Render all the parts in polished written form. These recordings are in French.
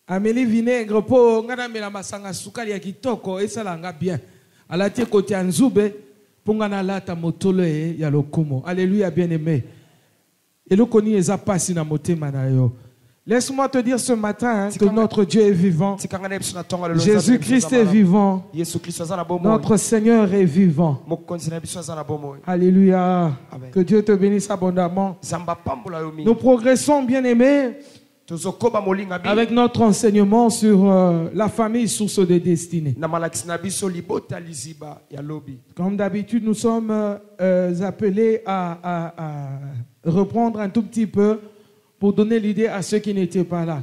Amélie vinaigre po ngana mela masanga sukali ya kitoko esalanga bien. Alatie kote anzube po ngana lata motolo ya lokumo. Alléluia bien-aimé. Et le koni eza pasi na motema na yo. Laisse-moi te dire ce matin que notre Dieu est vivant. Jésus-Christ est vivant. Notre Seigneur est vivant. Alléluia. Que Dieu te bénisse abondamment. Nous progressons, bien-aimés, avec notre enseignement sur la famille, source de destinée. Comme d'habitude, nous sommes appelés à reprendre un tout petit peu pour donner l'idée à ceux qui n'étaient pas là.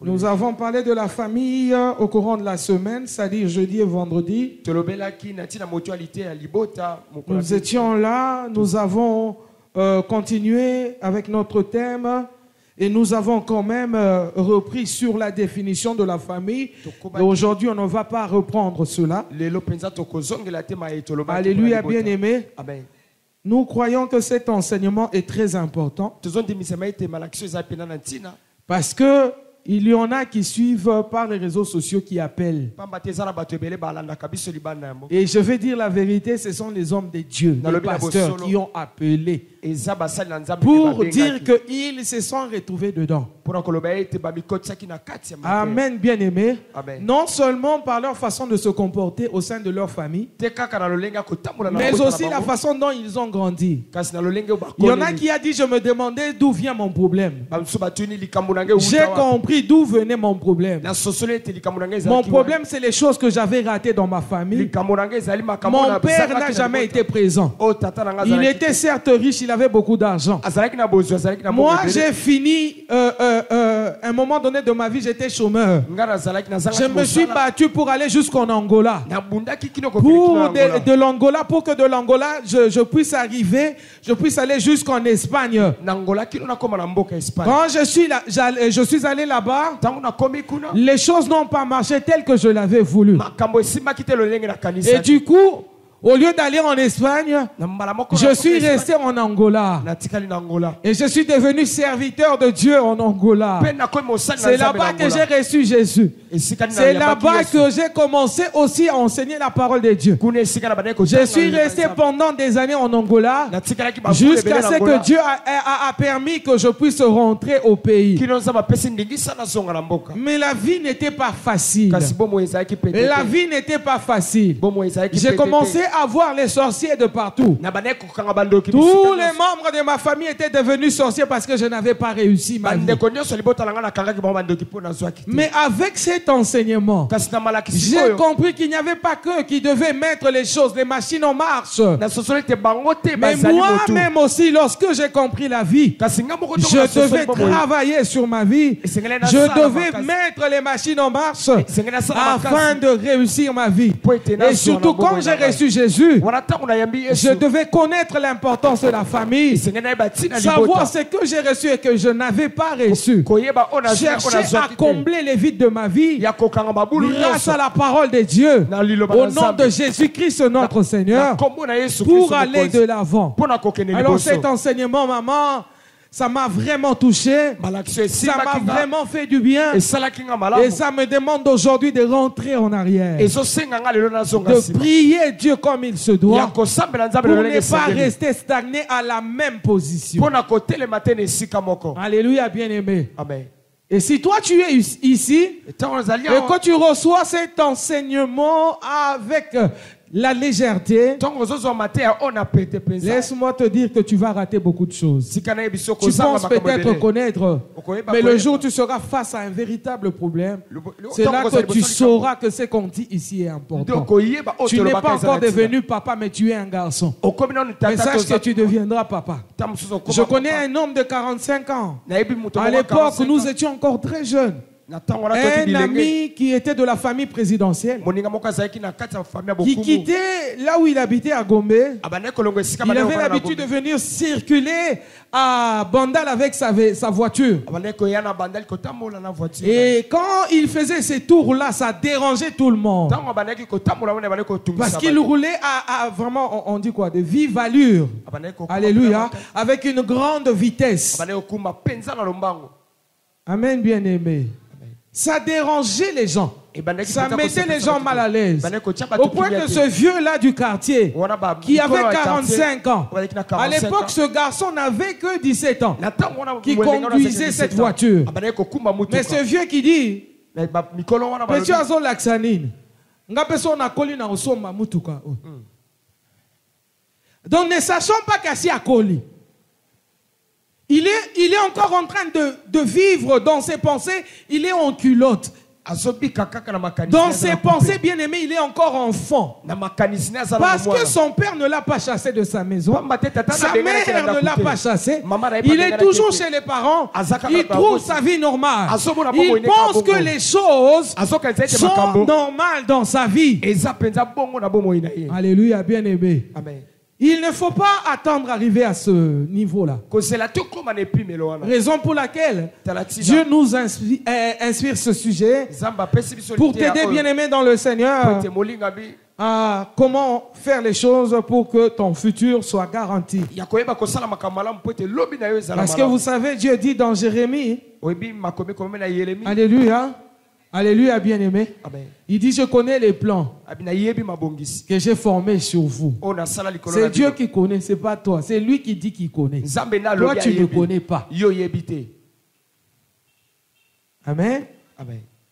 Nous avons parlé de la famille au courant de la semaine, c'est-à-dire jeudi et vendredi. Nous étions là, nous avons continué avec notre thème et nous avons quand même repris sur la définition de la famille. Et aujourd'hui, on ne va pas reprendre cela. Alléluia, bien-aimé. Nous croyons que cet enseignement est très important parce que il y en a qui suivent par les réseaux sociaux qui appellent. Et je vais dire la vérité, ce sont les hommes de Dieu, les pasteurs qui ont appelé pour dire qu'ils se sont retrouvés dedans. Amen, bien-aimés. Non seulement par leur façon de se comporter au sein de leur famée, mais aussi la façon dont ils ont grandi. Il y en a qui a dit, je me demandais d'où vient mon problème. J'ai compris d'où venait mon problème. Mon problème, c'est les choses que j'avais ratées dans ma famille. Mon père n'a jamais été présent. Il était certes riche, il avait beaucoup d'argent. Moi, j'ai fini, un moment donné de ma vie, j'étais chômeur. Je me suis battu pour aller jusqu'en Angola. Pour de l'Angola, pour que de l'Angola, je puisse arriver, je puisse aller jusqu'en Espagne. Quand je suis allé là-bas, les choses n'ont pas marché telles que je l'avais voulu. Et du coup, au lieu d'aller en Espagne, je suis resté en Angola. Et je suis devenu serviteur de Dieu en Angola. C'est là-bas que j'ai reçu Jésus. C'est là-bas que j'ai commencé aussi à enseigner la parole de Dieu. Je suis resté pendant des années en Angola jusqu'à ce que Dieu a permis que je puisse rentrer au pays. Mais la vie n'était pas facile. La vie n'était pas facile. J'ai commencé à voir les sorciers de partout. Tous les membres de ma famille étaient devenus sorciers parce que je n'avais pas réussi ma vie. Mais avec cet enseignement, j'ai compris qu'il n'y avait pas qu'eux qui devaient mettre les choses, les machines en marche. Mais moi-même aussi, lorsque j'ai compris la vie, je devais travailler sur ma vie. Je devais mettre les machines en marche afin de réussir ma vie. Et surtout quand j'ai reçu Jésus, je devais connaître l'importance de la famille, savoir ce que j'ai reçu et que je n'avais pas reçu, chercher à combler les vides de ma vie grâce à la parole de Dieu, au nom de Jésus-Christ notre Seigneur, pour aller de l'avant. Alors cet enseignement, maman, ça m'a vraiment touché, ça m'a vraiment fait du bien, et ça me demande aujourd'hui de rentrer en arrière, de prier Dieu comme il se doit, pour ne pas rester stagné à la même position. Alléluia, bien-aimé. Et si toi tu es ici et que tu reçois cet enseignement avec la légèreté, laisse-moi te dire que tu vas rater beaucoup de choses. Tu penses peut-être connaître, mais le jour où tu seras face à un véritable problème, c'est là que tu sauras que ce qu'on dit ici est important. Tu n'es pas encore devenu papa, mais tu es un garçon. Mais sache que tu deviendras papa. Je connais un homme de 45 ans. À l'époque, nous étions encore très jeunes. un ami qui était de la famille présidentielle, qui quittait là où il habitait à Gombe. Il avait l'habitude de venir circuler à Bandal avec sa voiture. Et quand il faisait ces tours-là, ça dérangeait tout le monde. Parce qu'il roulait à vraiment, on dit quoi, de vive allure. Alléluia. Avec une grande vitesse. Amen, bien-aimé. Ça dérangeait les gens. Ça mettait les gens mal à l'aise. Au point que ce vieux-là du quartier, qui avait 45 ans, à l'époque, ce garçon n'avait que 17 ans, qui conduisait cette voiture. Mais ce vieux qui dit, Petit Azo Laxanine, donc ne sachant pas qu'Assi a Koli, il est encore en train de vivre dans ses pensées, il est en culotte. Dans ses pensées, bien aimé, il est encore enfant. Parce que son père ne l'a pas chassé de sa maison. Sa mère ne l'a pas chassé. Il est toujours chez les parents. Il trouve sa vie normale. Il pense que les choses sont normales dans sa vie. Alléluia, bien aimé. Amen. Il ne faut pas attendre d'arriver à ce niveau-là. Raison pour laquelle Dieu nous inspire ce sujet pour t'aider, bien-aimé dans le Seigneur, à comment faire les choses pour que ton futur soit garanti. Parce que vous savez, Dieu dit dans Jérémie, alléluia, alléluia, bien-aimé. Il dit, je connais les plans que j'ai formés sur vous. C'est Dieu qui connaît, ce n'est pas toi. C'est lui qui dit qu'il connaît. Toi, tu ne connais pas. Amen.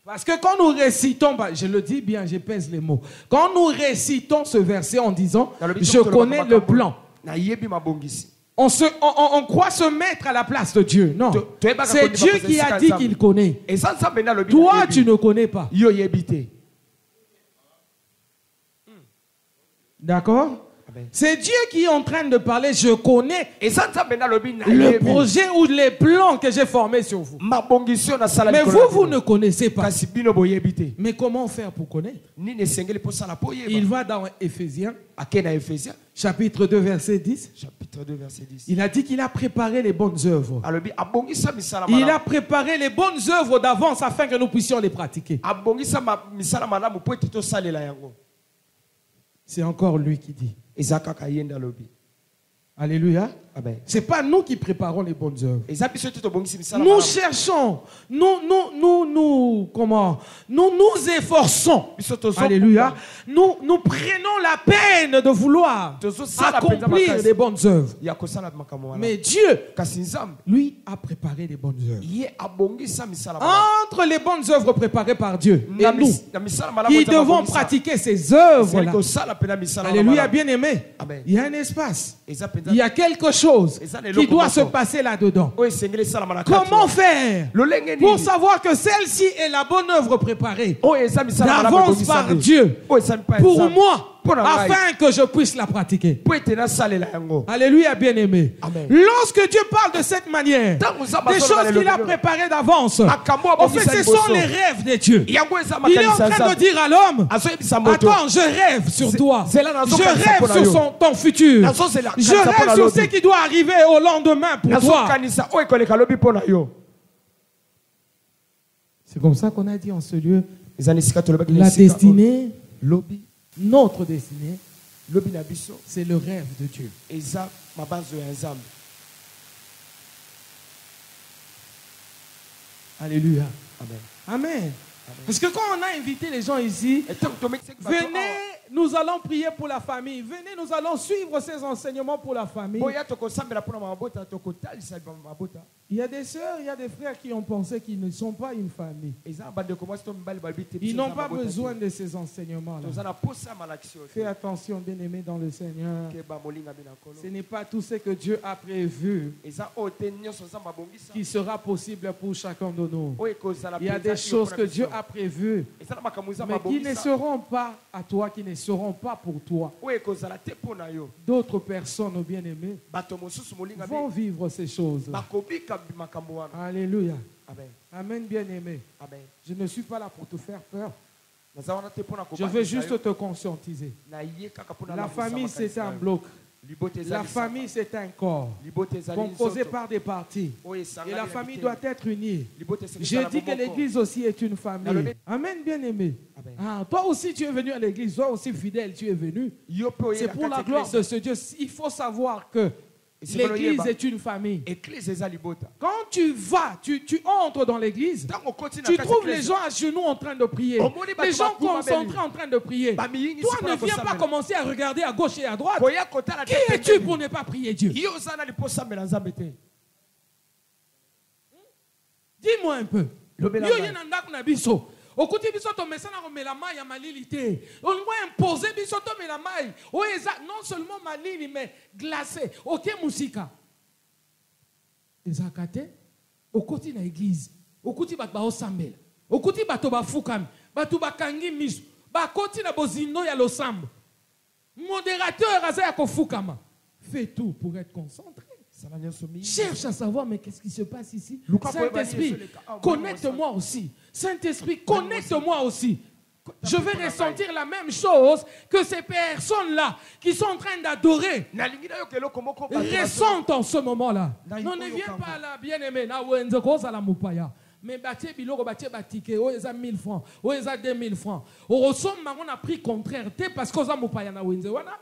Parce que quand nous récitons, je le dis bien, je pèse les mots. Quand nous récitons ce verset en disant, je connais le plan. On croit se mettre à la place de Dieu. Non. C'est Dieu qui a dit qu'il connaît. Toi, tu ne connais pas. D'accord? C'est Dieu qui est en train de parler. Je connais le projet ou les plans que j'ai formés sur vous. Mais vous ne connaissez pas. Mais comment faire pour connaître? Il va dans Éphésiens, chapitre 2, verset 10. Il a dit qu'il a préparé les bonnes œuvres. Il a préparé les bonnes œuvres d'avance afin que nous puissions les pratiquer. C'est encore lui qui dit. Alléluia. Ce n'est pas nous qui préparons les bonnes œuvres. Nous cherchons, nous efforçons. Alléluia. Nous prenons la peine de vouloir accomplir les bonnes œuvres. Mais Dieu, lui, a préparé les bonnes œuvres. Entre les bonnes œuvres préparées par Dieu et nous, qui devons pratiquer ces œuvres-là. Alléluia, bien aimé. Il y a un espace. Il y a quelque chose qui doit se passer là-dedans. Comment faire pour savoir que celle-ci est la bonne œuvre préparée d'avance par Dieu pour moi, afin que je puisse la pratiquer? Alléluia, bien-aimé. Lorsque Dieu parle de cette manière, des choses qu'il a préparées d'avance, en fait, ce sont les rêves de Dieu. Il est en train de dire à l'homme, attends, je rêve sur toi. Je rêve sur ton futur. Je rêve sur ce qui doit arriver au lendemain pour toi. C'est comme ça qu'on a dit en ce lieu, la destinée, notre destinée, c'est le rêve de Dieu. Alléluia. Amen. Parce que quand on a invité les gens ici, venez, nous allons prier pour la famille. Venez, nous allons suivre ces enseignements pour la famille. Il y a des sœurs, il y a des frères qui ont pensé qu'ils ne sont pas une famille. Ils n'ont pas besoin de ces enseignements-là. Fais attention, bien-aimé dans le Seigneur. Ce n'est pas tout ce que Dieu a prévu qui sera possible pour chacun de nous. Il y a des choses que Dieu a prévues, mais qui ne seront pas à toi, qui ne seront pas pour toi. D'autres personnes, bien-aimées, vont vivre ces choses. Alléluia. Amen, bien-aimé. Je ne suis pas là pour te faire peur. Je veux juste te conscientiser. La famille, c'est un bloc. La famille, c'est un corps composé par des parties. Et la famille doit être unie. Je dis que l'église aussi est une famille. Amen, bien-aimé. Ah, toi aussi, tu es venu à l'église. Toi aussi, fidèle, tu es venu. C'est pour la gloire de ce Dieu. Il faut savoir que l'église est une famille. Quand tu vas, tu entres dans l'église, tu trouves les gens à genoux en train de prier. Les gens concentrés en train de prier. Toi, ne viens pas commencer à regarder à gauche et à droite. Qui es-tu pour ne pas prier Dieu? Dis-moi un peu. Okuti biso to mesana ko melama ya malili te. On va imposer biso to melama. Non seulement malili mais glacé. OK musika. Ezakate okuti na église. Okuti bat ba osambela. Okuti bato ba fukami. Bato ba kangi miso. Ba koti na bozindo ya losambo. Modérateur aza ya ko fukama. Fais tout pour être concentré. Cherche à savoir, mais qu'est-ce qui se passe ici? Saint-Esprit, connecte-moi aussi. Saint-Esprit, connecte-moi aussi. Je vais ressentir la même chose que ces personnes-là qui sont en train d'adorer ressentent en ce moment-là. Non, ne viens pas là, bien-aimé. Mais bâtir biloko bâtir batike o eza 1000 francs o eza 2000 francs au ressomme on a pris contraire parce que za mupaya na wenze wana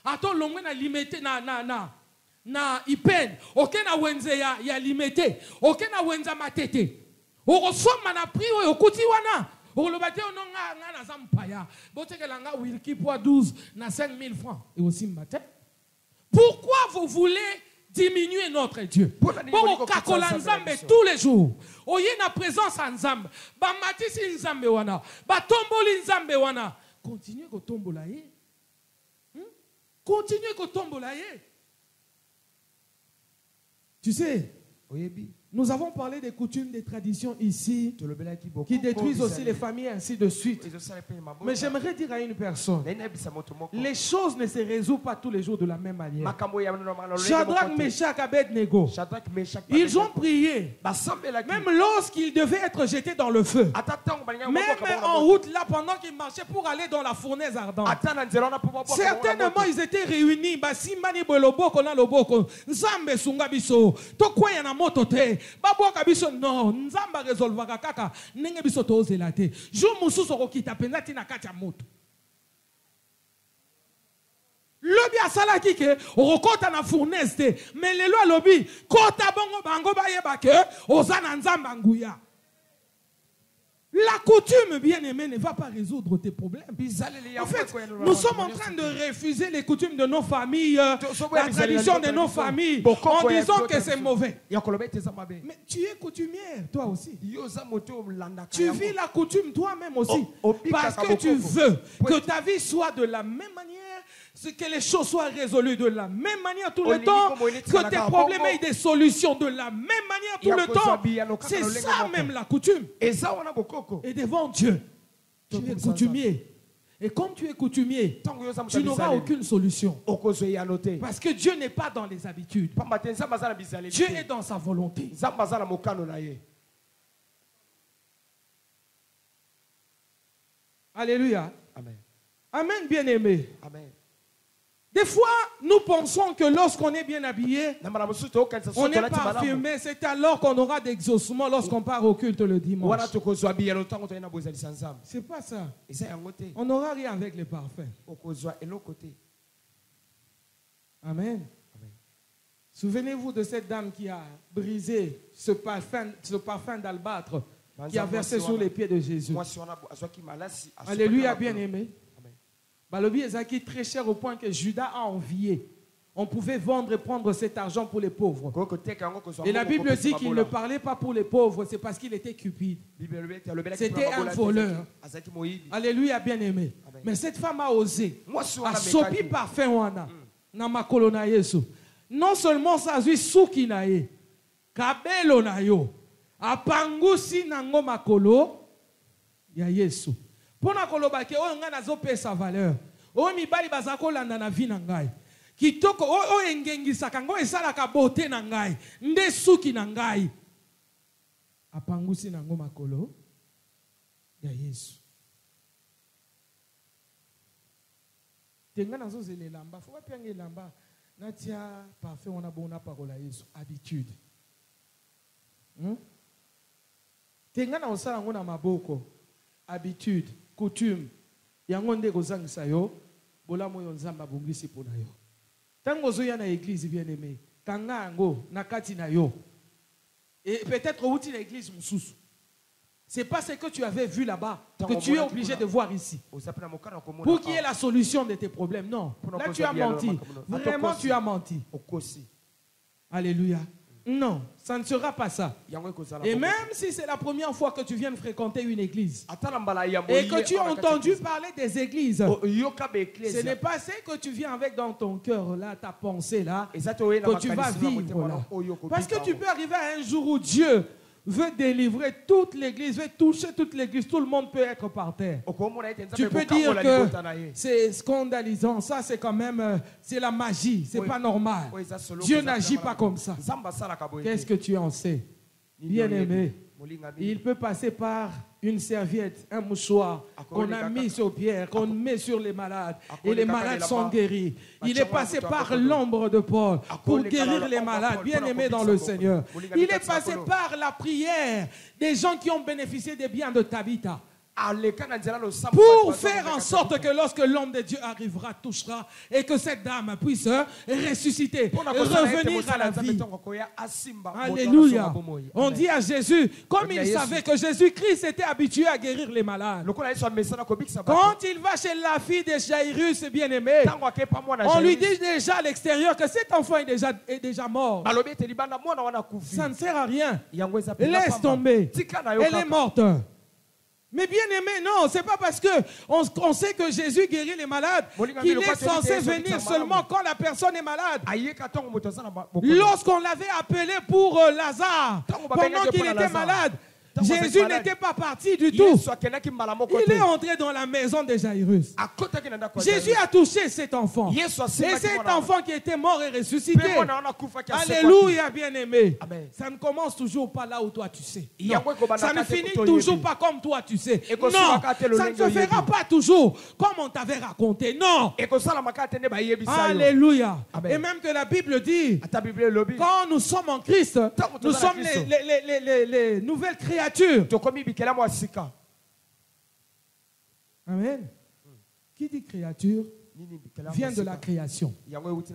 ato longwe na limité na ipen oke na wenze ya limité oke na wenza matete o ressomme na prix o okuti wana o lo bâtir no nga na za mupaya botekela nga wilki poids 12 na 5000 francs et aussi matin. Pourquoi vous voulez diminuer notre Dieu? Bon, kakola nzambe tous les jours. Oye na présence en nzambe. Ba matisi nzambe wana. Ba tomboli nzambe wana. Continuez ko tombola ye. Continuez ko tombola ye. Tu sais, nous avons parlé des coutumes, des traditions ici qui détruisent aussi les familles, ainsi de suite. Mais j'aimerais dire à une personne, les choses ne se résolvent pas tous les jours de la même manière. Shadrach, Meshach, Abednego, ils ont prié, même lorsqu'ils devaient être jetés dans le feu. Même en route, là, pendant qu'ils marchaient pour aller dans la fournaise ardente. Certainement, ils étaient réunis. Babwaka biso non nzamba resolvaka kaka ndenge biso tozela te jo mususu okita penza tina kati ya moto lobi asalaki ke okota na fournaise te mais lelo alobi kota bongo bango bayeba ke oza na nzamba nguya. La coutume, bien-aimé, ne va pas résoudre tes problèmes. En fait, nous sommes en train de refuser les coutumes de nos familles, la tradition de nos familles, en disant que c'est mauvais. Mais tu es coutumière, toi aussi. Tu vis la coutume toi-même aussi. Parce que tu veux que ta vie soit de la même manière, que les choses soient résolues de la même manière tout le temps, que tes problèmes aient des solutions de la même manière tout le temps. C'est ça même la coutume. Et devant Dieu, tu es coutumier. Et comme tu es coutumier, tu n'auras aucune solution. Parce que Dieu n'est pas dans les habitudes. Dieu est dans sa volonté. Alléluia. Amen. Amen, bien-aimé. Amen. Des fois, nous pensons que lorsqu'on est bien habillé, on est parfumé, c'est alors qu'on aura d'exaucement lorsqu'on part au culte le dimanche. C'est pas ça. On n'aura rien avec les parfums. Amen. Souvenez-vous de cette dame qui a brisé ce parfum d'albâtre qui a versé sur les pieds de Jésus. Alléluia, bien-aimé. Balobi est très cher au point que Judas a envié. On pouvait vendre et prendre cet argent pour les pauvres. Et la Bible dit qu'il ne parlait pas pour les pauvres, c'est parce qu'il était cupide. C'était un voleur. Alléluia, bien-aimé. Mais cette femme a osé. A sopi parfum wana na makolo na Yesu. Non seulement ça zui suki na ye, kabelo na yo, apangusi nango makolo ya Yesu. Pona kolobake o nga nazo pe sa valeur. o mibali bazako landa na vie na ngai. Kitoko o engengisaka ngo esalaka bote na ngai, nde suki na ngai. Apangusi nango makolo ya Yesu. Tenga nazo zele lamba, faut pas piange lamba. Natia parfait on a bona parole à Yesu, habitude. Tenga na osala ngo na maboko, habitude, coutume. Yango nde kozangisa yo, bola moyo nzamba bongisi pona yo. Tango zoya na église bien-aimé, kanga ngo na kati na yo. Et peut-être où tu l'église mususu. C'est pas ce que tu avais vu là-bas que tu es obligé de voir ici. Pour qu'il y ait la solution de tes problèmes. Non. Là, tu as menti. Vraiment, tu as menti. Alléluia. Non, ça ne sera pas ça. Et même si c'est la première fois que tu viens de fréquenter une église et que tu as entendu parler des églises, ce n'est pas ce que tu viens avec dans ton cœur, là, ta pensée, là, que tu vas vivre là. Parce que tu peux arriver à un jour où Dieu veut délivrer toute l'église, veut toucher toute l'église, tout le monde peut être par terre. Tu peux dire que c'est scandalisant, ça c'est quand même, c'est la magie, c'est pas normal. Dieu n'agit pas comme ça. Qu'est-ce que tu en sais? Bien-aimé, il peut passer par une serviette, un mouchoir qu'on a mis sur Pierre, qu'on met sur les malades, et les malades sont guéris. Il est passé par l'ombre de Paul pour guérir les malades, bien-aimés dans le Seigneur. Il est passé par la prière des gens qui ont bénéficié des biens de Tabitha, pour faire en sorte que lorsque l'homme de Dieu arrivera, touchera, et que cette dame puisse ressusciter, revenir à la vie. Alléluia. On dit à Jésus, comme il savait que Jésus-Christ était habitué à guérir les malades, quand il va chez la fille de Jairus, bien-aimé, on lui dit déjà à l'extérieur que cet enfant est déjà mort. Ça ne sert à rien. Laisse tomber. Elle est morte. Mais bien aimé, non, c'est pas parce qu'on sait que Jésus guérit les malades qu'il est censé venir seulement quand la personne est malade. Lorsqu'on l'avait appelé pour Lazare, pendant qu'il était malade, Jésus n'était pas parti du tout. Il est entré dans la maison de Jairus. Jésus a touché cet enfant. Et cet enfant qui était mort est ressuscité. Alléluia, bien-aimé. Ça ne commence toujours pas là où toi tu sais. Non. Ça ne finit toujours pas comme toi tu sais. Non, ça ne se fera pas toujours comme on t'avait raconté. Non. Alléluia. Et même que la Bible dit, quand nous sommes en Christ, nous sommes les nouvelles créatures. Amen. Qui dit créature vient de la création.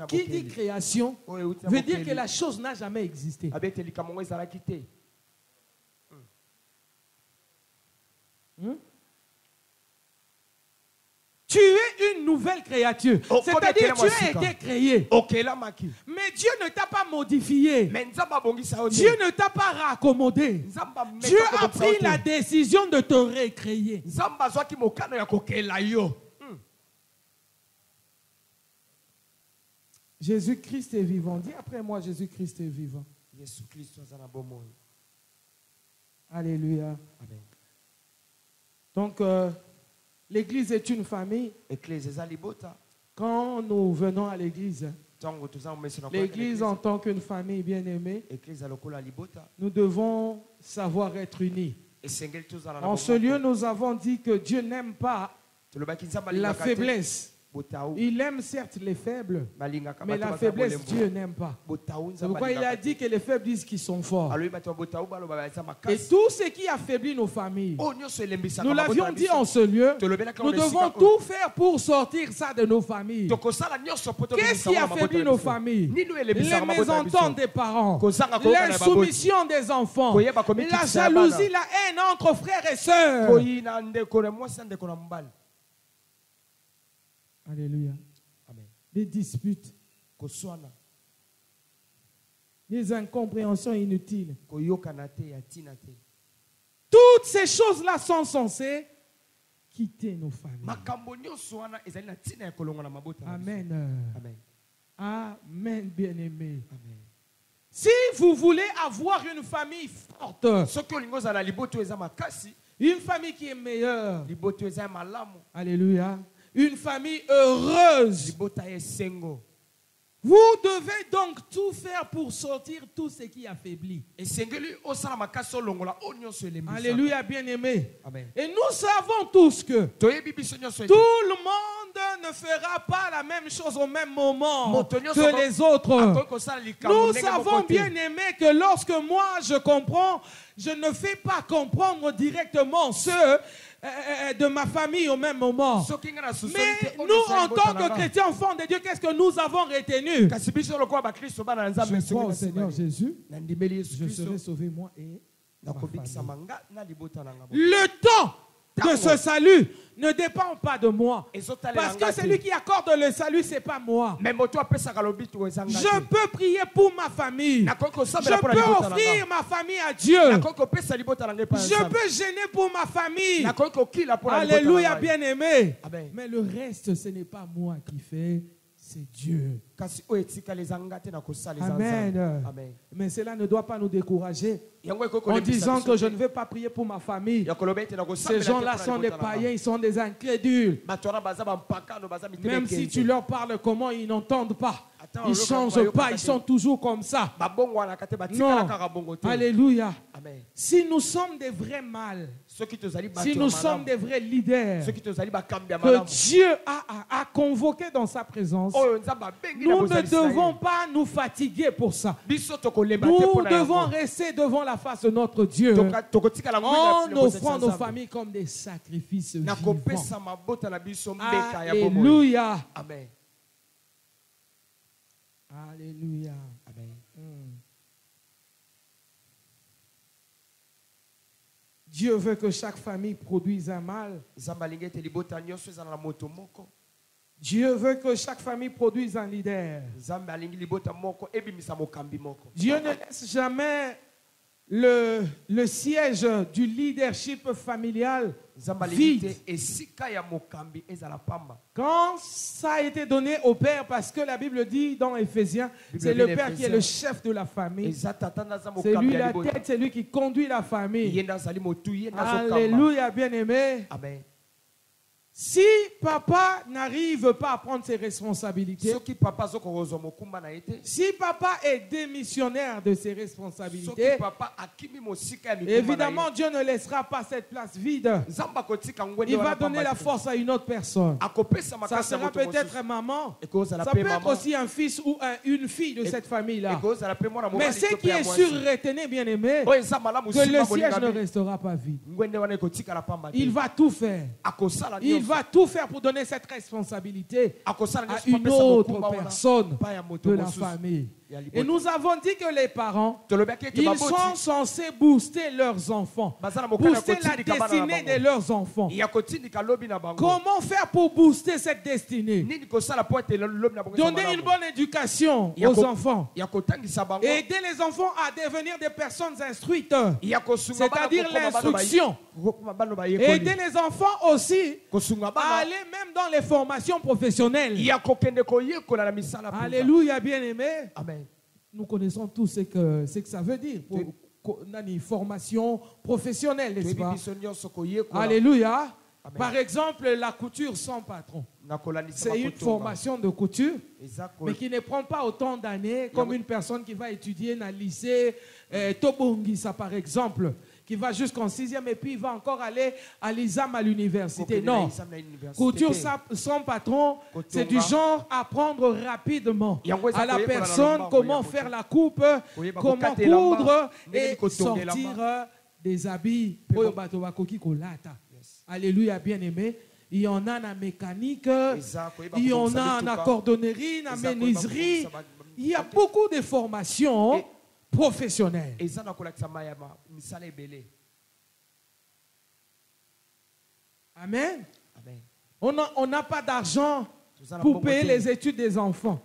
Qui dit création veut dire que la chose n'a jamais existé. Tu es une nouvelle créature. C'est-à-dire tu as été créé. Mais Dieu ne t'a pas modifié. Dieu ne t'a pas raccommodé. Dieu a pris la décision de te recréer. Jésus-Christ est vivant. Dis après moi, Jésus-Christ est vivant. Alléluia. Amen. Donc, l'église est une famille. Quand nous venons à l'église, l'église en tant qu'une famille bien-aimée, nous devons savoir être unis. En ce lieu, nous avons dit que Dieu n'aime pas la faiblesse. Il aime certes les faibles, mais la faiblesse, Dieu n'aime pas. C'est pourquoi il a dit que les faibles disent qu'ils sont forts. Et tout ce qui affaiblit nos familles, nous l'avions dit en ce lieu, nous devons tout faire pour sortir ça de nos familles. Qu'est-ce qui affaiblit nos familles? Les mésententes des parents, l'insoumission des enfants, la jalousie, la haine entre frères et sœurs. Alléluia. Amen. Des disputes, des incompréhensions inutiles. Toutes ces choses-là sont censées quitter nos familles. Amen. Amen. Amen, bien-aimé. Si vous voulez avoir une famille forte, une famille qui est meilleure, alléluia, une famille heureuse. Vous devez donc tout faire pour sortir tout ce qui affaiblit. Alléluia, bien-aimé. Et nous savons tous que tout le monde ne fera pas la même chose au même moment que les autres. Nous savons, bien-aimé, que lorsque moi je comprends, je ne fais pas comprendre directement ceux de ma famille au même moment. Mais nous, en tant que chrétiens, enfants de Dieu, qu'est-ce que nous avons retenu? Je crois au Seigneur Jésus, je serai sauvé moi et ma famille. Le temps de ce salut ne dépend pas de moi. Parce que celui qui accorde le salut, ce n'est pas moi. Je peux prier pour ma famille. Je peux offrir ma famille à Dieu. Je peux gêner pour ma famille. Alléluia, bien-aimé. Mais le reste, ce n'est pas moi qui fais, c'est Dieu. Amen. Mais cela ne doit pas nous décourager en disant que je ne vais pas prier pour ma famille. Ces gens-là sont des païens, ils sont des incrédules. Même si tu leur parles comment, ils n'entendent pas. Ils ne changent pas, ils sont toujours comme ça. Non. Alléluia. Si nous sommes des vrais mâles, si nous sommes des vrais leaders que Dieu a convoqués dans sa présence, nous ne devons pas nous fatiguer pour ça. Nous devons rester devant la face de notre Dieu en offrant nos familles comme des sacrifices vivants. Alléluia. Amen. Alléluia. Amen. Dieu veut que chaque famille produise un mâle. Dieu veut que chaque famille produise un leader. Dieu ne laisse jamais le siège du leadership familial vide. Quand ça a été donné au père, parce que la Bible dit dans Éphésiens, c'est le père qui est le chef de la famille. C'est lui la tête, c'est lui qui conduit la famille. Alléluia, bien-aimé. Amen. Si papa n'arrive pas à prendre ses responsabilités, si papa est démissionnaire de ses responsabilités, évidemment Dieu ne laissera pas cette place vide. Il va donner la force à une autre personne. Ça sera peut-être maman, ça peut être aussi un fils ou une fille de cette famille-là. Mais ce qui est sûr, retenez bien aimé, que le siège ne restera pas vide. Il va tout faire. Il va tout faire pour donner cette responsabilité à une autre personne de la famille. Et nous avons dit que les parents, ils sont censés booster leurs enfants, booster la destinée de leurs enfants. Comment faire pour booster cette destinée? Donner une bonne éducation aux enfants. Aider les enfants à devenir des personnes instruites, c'est-à-dire l'instruction. Aider les enfants aussi à aller même dans les formations professionnelles. Alléluia, bien-aimé. Amen. Nous connaissons tous ce que ça veut dire pour une formation professionnelle, n'est-ce pas? Alléluia. Amen. Par exemple, la couture sans patron. C'est une formation de couture, mais qui ne prend pas autant d'années comme une personne qui va étudier dans le lycée Tobongisa, par exemple, qui va jusqu'en 6e et puis il va encore aller à l'ISAM à l'université. Non. Couture sans patron, c'est du genre apprendre rapidement à la personne comment faire la coupe, comment coudre et sortir des habits. Alléluia, bien-aimé. Il y en a en mécanique, il y en a en cordonnerie, en menuiserie. Il y a beaucoup de formations professionnelles. Amen. On n'a pas d'argent pour payer les études des enfants.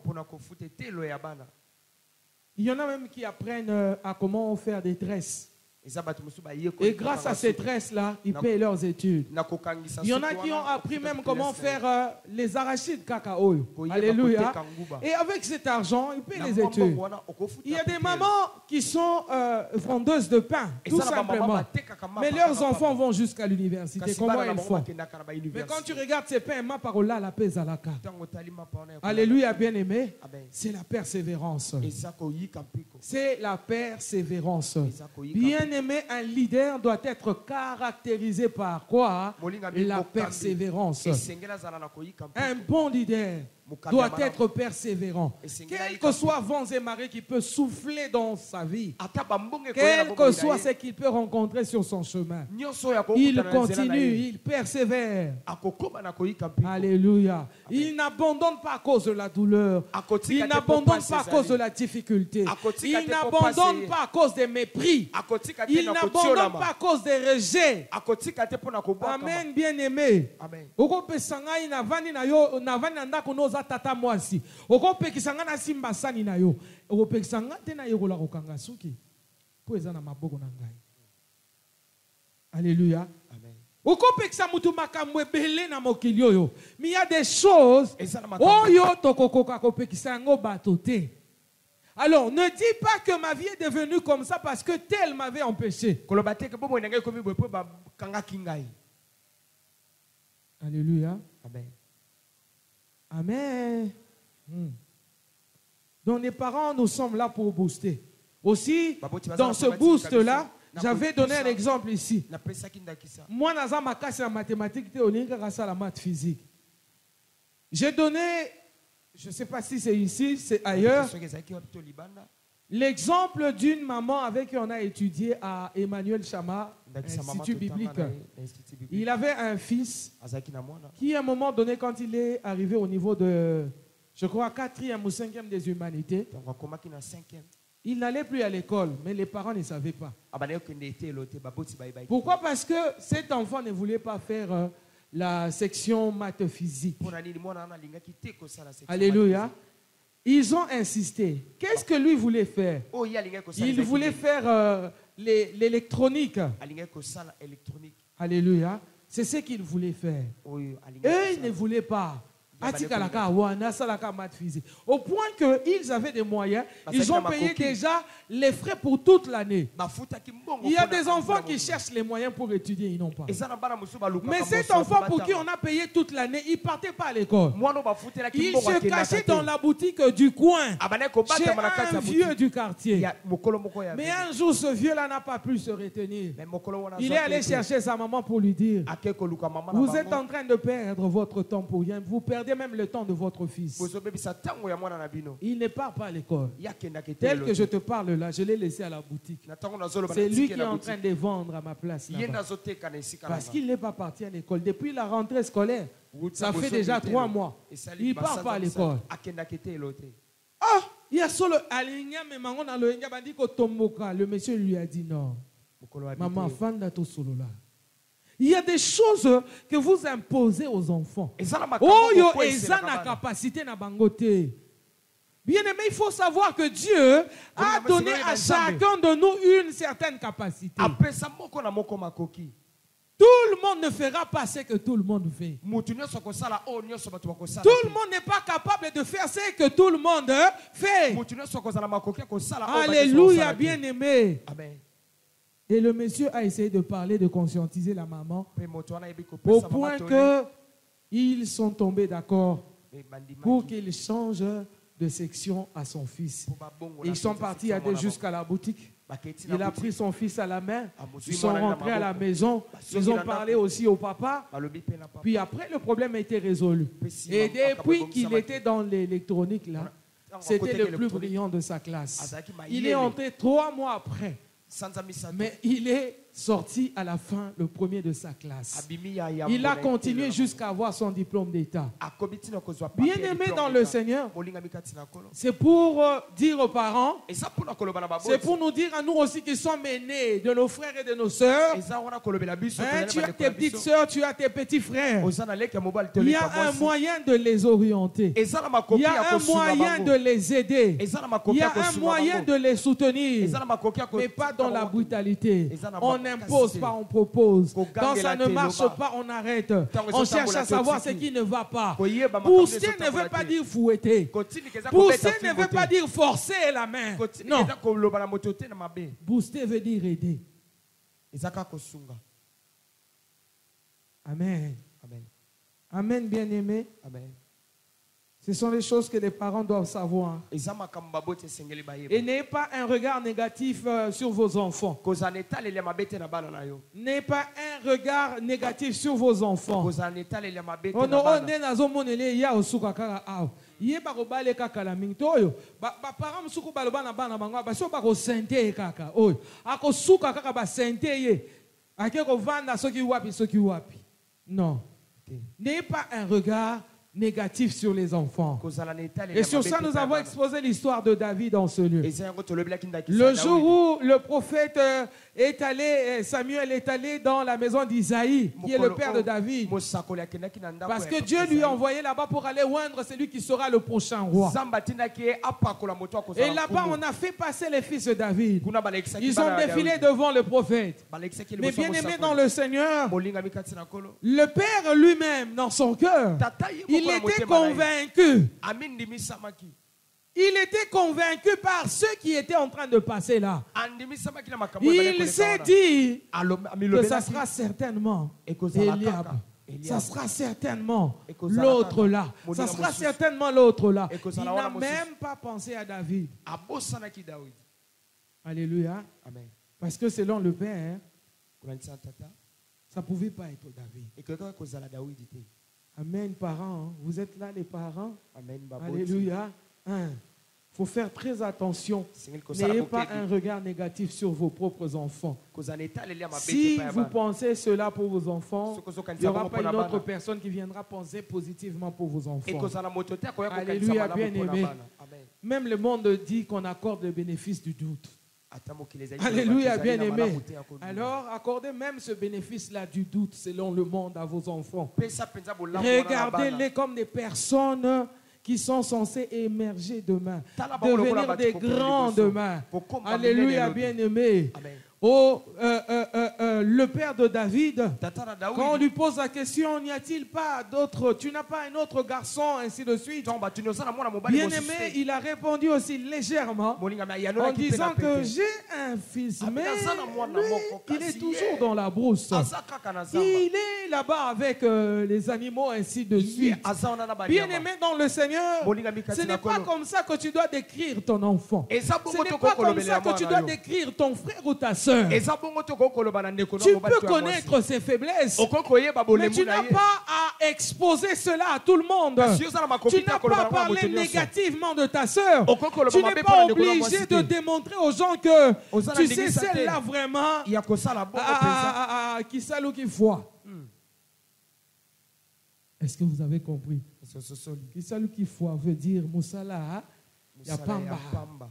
Il y en a même qui apprennent à comment faire des tresses. Et grâce à ces tresses-là, ils payent leurs études. Il y en a qui ont appris même comment faire les arachides cacao. Alléluia. Et avec cet argent, ils payent les études. Il y a des mamans qui sont vendeuses de pain, tout simplement. Mais leurs enfants vont jusqu'à l'université. Comment elles font? Mais quand tu regardes ces pains, ma parole là, la paix à la carte. Alléluia, bien-aimé. C'est la persévérance. C'est la persévérance. Bien-aimé, un leader doit être caractérisé par quoi? La persévérance. Un bon leader doit être persévérant. Quels que soient vents et marées qui peuvent souffler dans sa vie, quel que soit ce qu'il peut rencontrer sur son chemin, il continue, il persévère. Alléluia. Il n'abandonne pas à cause de la douleur. Il n'abandonne pas à cause de la difficulté. Il n'abandonne pas à cause des mépris. Il n'abandonne pas à cause des rejets. Amen, bien-aimé. Tata mwasi okopekisanga na simba sani na yo okopekisanga te na yekola kokanga suki po eza na maboko na ngai. Alléluia. Amen. Okopekisa mutu makambo ebele na mokili oyo. Mais il y a des choses oyo tokokoka kopekisa yango bato te. Alors ne dis pas que ma vie est devenue comme ça parce que tel m'avait empêché. Alléluia. Amen. Amen. Donc les parents, nous sommes là pour booster. Aussi, dans ce boost-là, j'avais donné un exemple ici. Moi, dans ma classe en mathématiques, la maths physique. J'ai donné, je ne sais pas si c'est ici, c'est ailleurs, l'exemple d'une maman avec qui on a étudié à Emmanuel Chama, Institut biblique. Il avait un fils qui, à un moment donné, quand il est arrivé au niveau de, je crois, 4e ou 5e des humanités, il n'allait plus à l'école, mais les parents ne savaient pas. Pourquoi? Parce que cet enfant ne voulait pas faire la section maths physique. Alléluia. Ils ont insisté. Qu'est-ce que lui voulait faire? Il voulait faire l'électronique. Alléluia. C'est ce qu'il voulait faire. Eux, ils ne voulaient pas. Au point qu'ils avaient des moyens, ils ont payé déjà les frais pour toute l'année. Il y a des enfants qui cherchent les moyens pour étudier, ils n'ont pas. Mais cet enfant pour qui on a payé toute l'année, il ne partait pas à l'école. Il se cachait dans la boutique du coin, chez un vieux du quartier. Mais un jour, ce vieux-là n'a pas pu se retenir. Il est allé chercher sa maman pour lui dire: vous êtes en train de perdre votre temps pour rien. Vous perdez même le temps de votre fils. Il ne part pas à l'école. Tel que je te parle là, je l'ai laissé à la boutique. C'est lui qui est en train de vendre à ma place là-bas. Parce qu'il n'est pas parti à l'école. Depuis la rentrée scolaire, ça fait déjà 3 mois. Il ne part pas à l'école. Ah, il y a solo le monsieur lui a dit non. Maman, fanda to solo là. Il y a des choses que vous imposez aux enfants. Oh, yo, eza na capacité na bangote. Bien aimé, il faut savoir que Dieu a donné à chacun de nous une certaine capacité. Tout le monde ne fera pas ce que tout le monde fait. Tout le monde n'est pas capable de faire ce que tout le monde fait. Alléluia, bien aimé. Amen. Et le monsieur a essayé de parler, de conscientiser la maman, au point qu'ils sont tombés d'accord pour qu'il change de section à son fils. Et ils sont partis à deux jusqu'à la boutique. Il a pris son fils à la main. Ils sont rentrés à la maison. Ils ont parlé aussi au papa. Puis après, le problème a été résolu. Et depuis qu'il était dans l'électronique, là, c'était le plus brillant de sa classe. Il est entré 3 mois après. Mais il est sorti à la fin le premier de sa classe. Il a continué jusqu'à avoir son diplôme d'État. Bien-aimé dans le Seigneur, c'est pour dire aux parents, c'est pour nous dire à nous aussi qui sommes aînés de nos frères et de nos sœurs, tu as tes petites sœurs, tu as tes petits frères. Il y a un moyen de les orienter. Il y a un moyen de les aider. Il y a un moyen de les soutenir. Mais pas dans la brutalité. On n'impose pas, on propose. Quand ça ne marche pas, on arrête. On cherche à savoir ce qui ne va pas. Pousser ne veut pas dire fouetter. Pousser ne veut pas dire forcer la main. Non. Booster veut dire aider. Amen. Amen, bien-aimé. Ce sont les choses que les parents doivent savoir. Et n'ayez pas un regard négatif sur vos enfants. N'ayez pas un regard négatif sur vos enfants. Non. N'ayez pas un regard négatif sur les enfants. Et sur ça, nous avons exposé l'histoire de David dans ce lieu. Le jour où le prophète est allé, Samuel est allé dans la maison d'Isaïe, qui est le père de David, parce que Dieu lui a envoyé là-bas pour aller oindre celui qui sera le prochain roi. Et là-bas, on a fait passer les fils de David. Ils ont défilé devant le prophète. Mais bien aimé dans le Seigneur, le père lui-même, dans son cœur, il était convaincu. Il était convaincu par ceux qui étaient en train de passer là. Il s'est dit que ça sera certainement Eliab. Ça sera certainement l'autre là. Ça sera certainement l'autre là. Il n'a même pas pensé à David. Alléluia. Parce que selon le Père, ça ne pouvait pas être David. Amen, parents. Vous êtes là, les parents. Alléluia. Il faut faire très attention. N'ayez pas un regard négatif sur vos propres enfants. Si vous pensez cela pour vos enfants, il n'y aura pas une autre personne qui viendra penser positivement pour vos enfants. Alléluia, bien-aimé. Même le monde dit qu'on accorde le bénéfice du doute. Alléluia, bien-aimé. Alors, accordez même ce bénéfice-là du doute selon le monde à vos enfants. Regardez-les comme des personnes qui sont censées émerger demain, devenir des grands demain. Alléluia, bien-aimé. Oh, le père de David, quand on lui pose la question, n'y a-t-il pas d'autre, tu n'as pas un autre garçon, ainsi de suite. Bien aimé, il a répondu aussi légèrement en disant que j'ai un fils, mais lui, il est toujours dans la brousse. Il est là-bas avec les animaux, ainsi de suite. Bien aimé dans le Seigneur, ce n'est pas comme ça que tu dois décrire ton enfant. Ce n'est pas comme ça que tu dois décrire ton frère ou ta soeur. Tu peux connaître ses faiblesses, mais tu n'as pas à exposer cela à tout le monde. Tu n'as pas à parler négativement de ta soeur. Tu n'es pas obligé de démontrer aux gens que tu sais celle-là vraiment qui salue qui foi. Est-ce que vous avez compris? Qui salue qui foi veut dire Moussala Yapamba.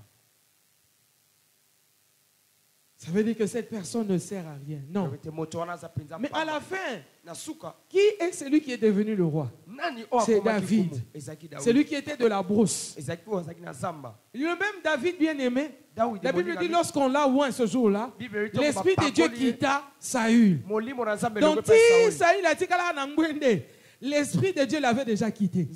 Ça veut dire que cette personne ne sert à rien. Non. Mais à la fin, qui est celui qui est devenu le roi? C'est David. C'est lui qui était de la brousse. Le même David bien-aimé, la Bible dit lorsqu'on l'a oint ce jour-là, l'Esprit de Dieu quitta Saül. Donc si Saül a dit qu'elle a un l'Esprit de Dieu l'avait déjà quitté.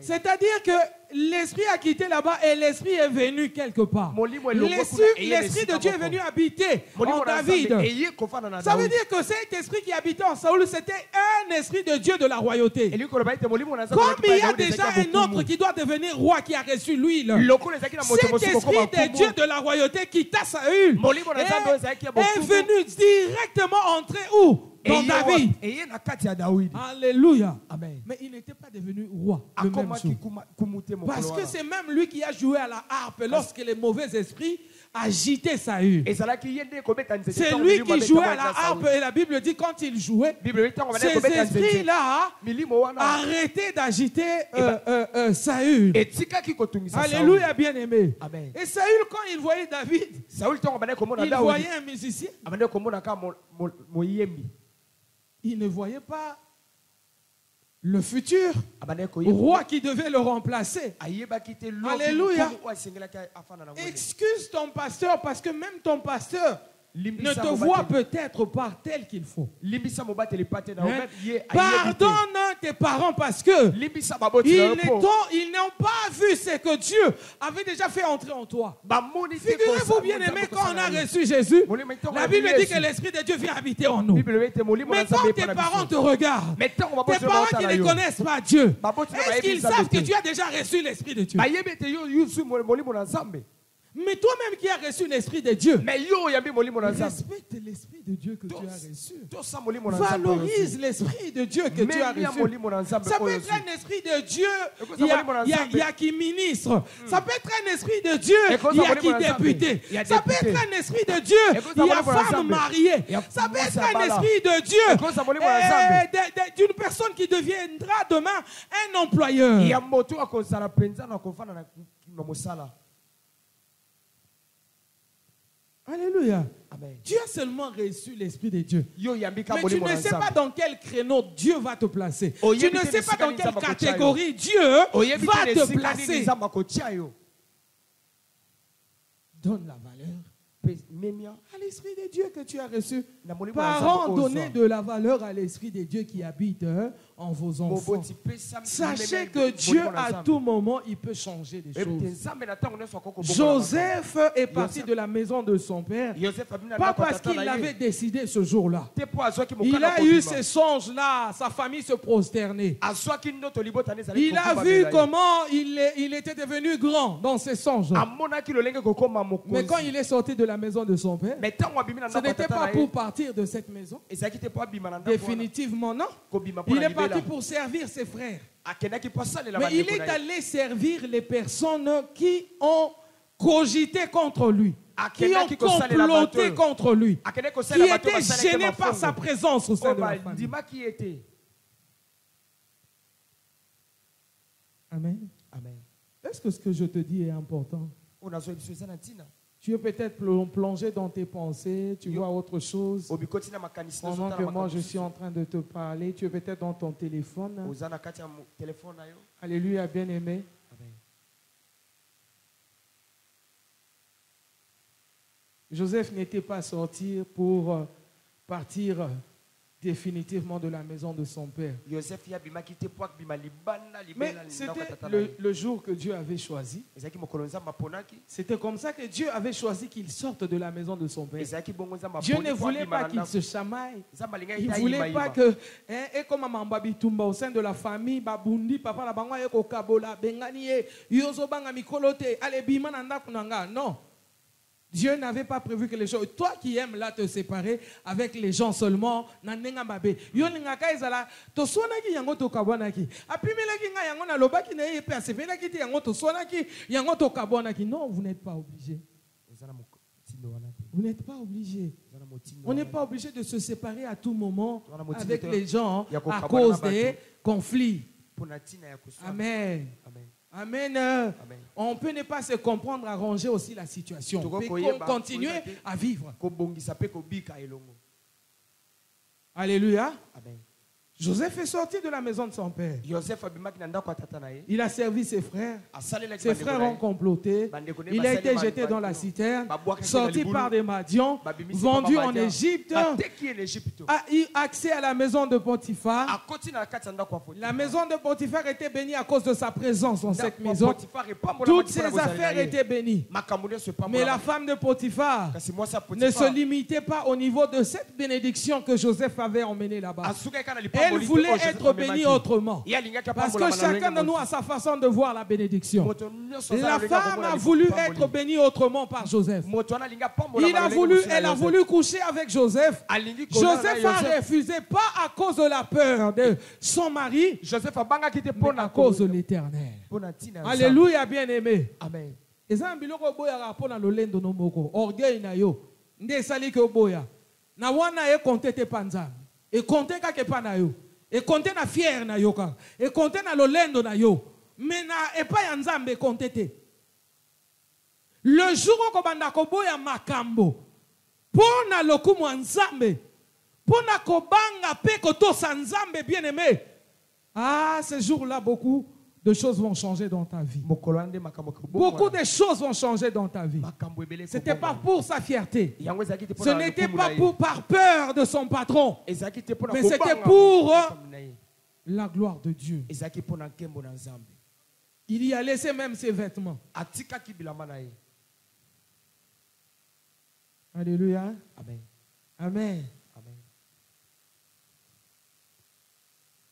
C'est-à-dire que l'Esprit a quitté là-bas et l'Esprit est venu quelque part. L'Esprit de Dieu est venu habiter en David. Ça veut dire que cet esprit qui habitait en Saül, c'était un esprit de Dieu de la royauté. Comme il y a déjà un autre qui doit devenir roi qui a reçu l'huile, cet esprit de Dieu de la royauté quitta Saül et est venu directement entrer où? Dans David. Alléluia. Amen. Mais il n'était pas devenu roi le même jour. Parce que c'est même lui qui a joué à la harpe lorsque les mauvais esprits agitait Saül. C'est lui qui jouait à la harpe et la Bible dit quand il jouait, ces esprits-là arrêtaient d'agiter Saül. Alléluia, bien-aimé. Et Saül, quand il voyait David, il voyait un musicien. Il ne voyait pas le futur roi qui devait le remplacer. Alléluia. Excuse ton pasteur parce que même ton pasteur ne te voit peut-être pas tel qu'il faut. Pardonne tes parents parce que ils n'ont pas vu ce que Dieu avait déjà fait entrer en toi. Figurez-vous bien aimé, quand on a reçu Jésus, la Bible dit que l'Esprit de Dieu vient habiter en nous. Mais quand tes parents te regardent, tes parents qui ne connaissent pas Dieu, est-ce qu'ils savent que tu as déjà reçu l'Esprit de Dieu? Mais toi-même qui as reçu l'Esprit de Dieu, respecte l'Esprit de Dieu que tu as reçu. Valorise l'Esprit de Dieu que tu as reçu. Ça peut être un Esprit de Dieu, il y a qui ministre. Ça peut être un Esprit de Dieu, il y a qui député. Ça peut être un Esprit de Dieu, il y a femme mariée. Ça peut être un Esprit de Dieu, d'une personne qui deviendra demain un employeur. Alléluia. Amen. Tu as seulement reçu l'Esprit de Dieu. Mais tu ne sais pas dans quel créneau Dieu va te placer. Tu ne sais pas dans quelle catégorie Dieu va te placer. Donne la valeur à l'Esprit de Dieu que tu as reçu. Parents, donnez de la valeur à l'Esprit de Dieu qui habite en vos enfants. Sachez que Dieu, à tout moment, il peut changer des choses. Joseph est parti de la maison de son père, pas parce qu'il l'avait décidé ce jour-là. Il a eu ces songes-là, sa famille se prosternait. Il a vu comment il était devenu grand dans ses songes. Mais quand il est sorti de la maison de son père, ce n'était pas pour partir de cette maison. Définitivement, non. Il est parti pour servir ses frères. Mais il est allé servir les personnes qui ont cogité contre lui, qui ont comploté contre lui, qui étaient gênés par sa présence au sein de la famille. Amen. Est-ce que ce que je te dis est important? Tu es peut-être plongé dans tes pensées, tu vois autre chose. Pendant que moi je suis en train de te parler, tu es peut-être dans ton téléphone. Alléluia, bien-aimé. Joseph n'était pas sorti pour partir définitivement de la maison de son père. Mais c'était le jour que Dieu avait choisi. C'était comme ça que Dieu avait choisi qu'il sorte de la maison de son père. Dieu ne voulait pas qu'il se chamaille. Il ne voulait pas que, et comme Mambabitumba au sein de la famille, Babundi, papa la bango eko kabola, bengani yozo banga mikolote, ale bima nanda kunanga. Non. Dieu n'avait pas prévu que les gens... Toi qui aimes là te séparer avec les gens seulement, non, vous n'êtes pas obligé. Vous n'êtes pas obligé. On n'est pas obligé de se séparer à tout moment avec les gens à cause des conflits. Amen. Amen. On peut ne pas se comprendre, arranger aussi la situation. On peut continuer à vivre. Alléluia. Amen. Joseph est sorti de la maison de son père. Il a servi ses frères. Ses frères ont comploté. Il a été jeté dans la citerne, sorti par des Madians, vendu en Égypte, a eu accès à la maison de Potiphar. La maison de Potiphar était bénie à cause de sa présence dans cette maison. Toutes ses affaires étaient bénies. Mais la femme de Potiphar ne se limitait pas au niveau de cette bénédiction que Joseph avait emmenée là-bas. Elle voulait être bénie autrement. Parce que chacun de nous a sa façon de voir la bénédiction. La femme a voulu être bénie autrement par Joseph. Elle a voulu coucher avec Joseph. Joseph a refusé, pas à cause de la peur de son mari, mais à cause de l'Éternel. Alléluia, bien-aimé. eza biloko boya rapona lolendo no moko orgueil na yo nde sali ke boya na wana e compter te panza e compter ka ke pa na yo e compter na fier na yo ka e compter na lolendo na yo mais na e pa ya nzambe compter te le jour ko banda ko boya makambo pona lokumu nzambe pona ko banga pe ko to sa nzambe bien aimé ah ce jour là beaucoup de choses vont changer dans ta vie. Beaucoup de choses vont changer dans ta vie. Ce n'était pas pour sa fierté. Ce n'était pas par peur de son patron. Mais c'était pour la gloire de Dieu. Il y a laissé même ses vêtements. Alléluia. Amen. Amen.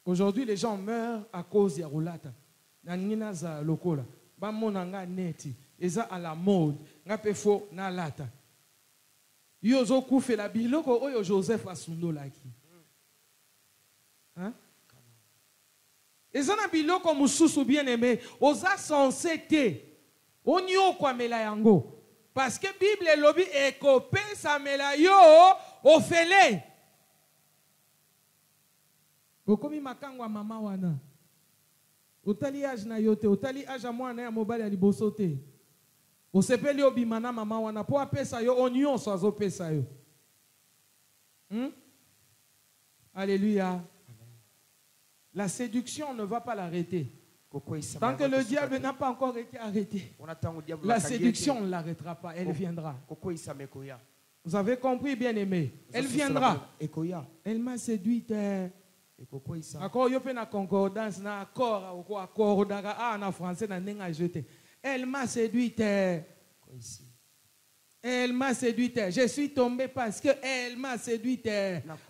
Aujourd'hui, les gens meurent à cause de Roulata. Nanina za lokola ba monanga neti eza à la mode nga pe fo na lata yo zo kufela biloko oyo Joseph asundolaki hein eza na biloko mususu bien aimé oza censé te onyo kwa mela yango parce que Bible elobi ekopesa mela yo ofele bokomi makango mama wana otali âge na yote otali âge à mwana ya mobali ya liboso te osepeli obimana mama wana po apesa yo onyo so azopesa yo Alléluia. La séduction ne va pas l'arrêter tant que le diable n'a pas encore été arrêté. La séduction ne l'arrêtera pas, elle viendra. Vous avez compris, bien aimé, elle viendra. Elle m'a séduite. Accord, yo pe na concordance na accord daga na français na nenga jeté. Elle m'a séduite. Elle m'a séduite. Je suis tombé parce que elle m'a séduite.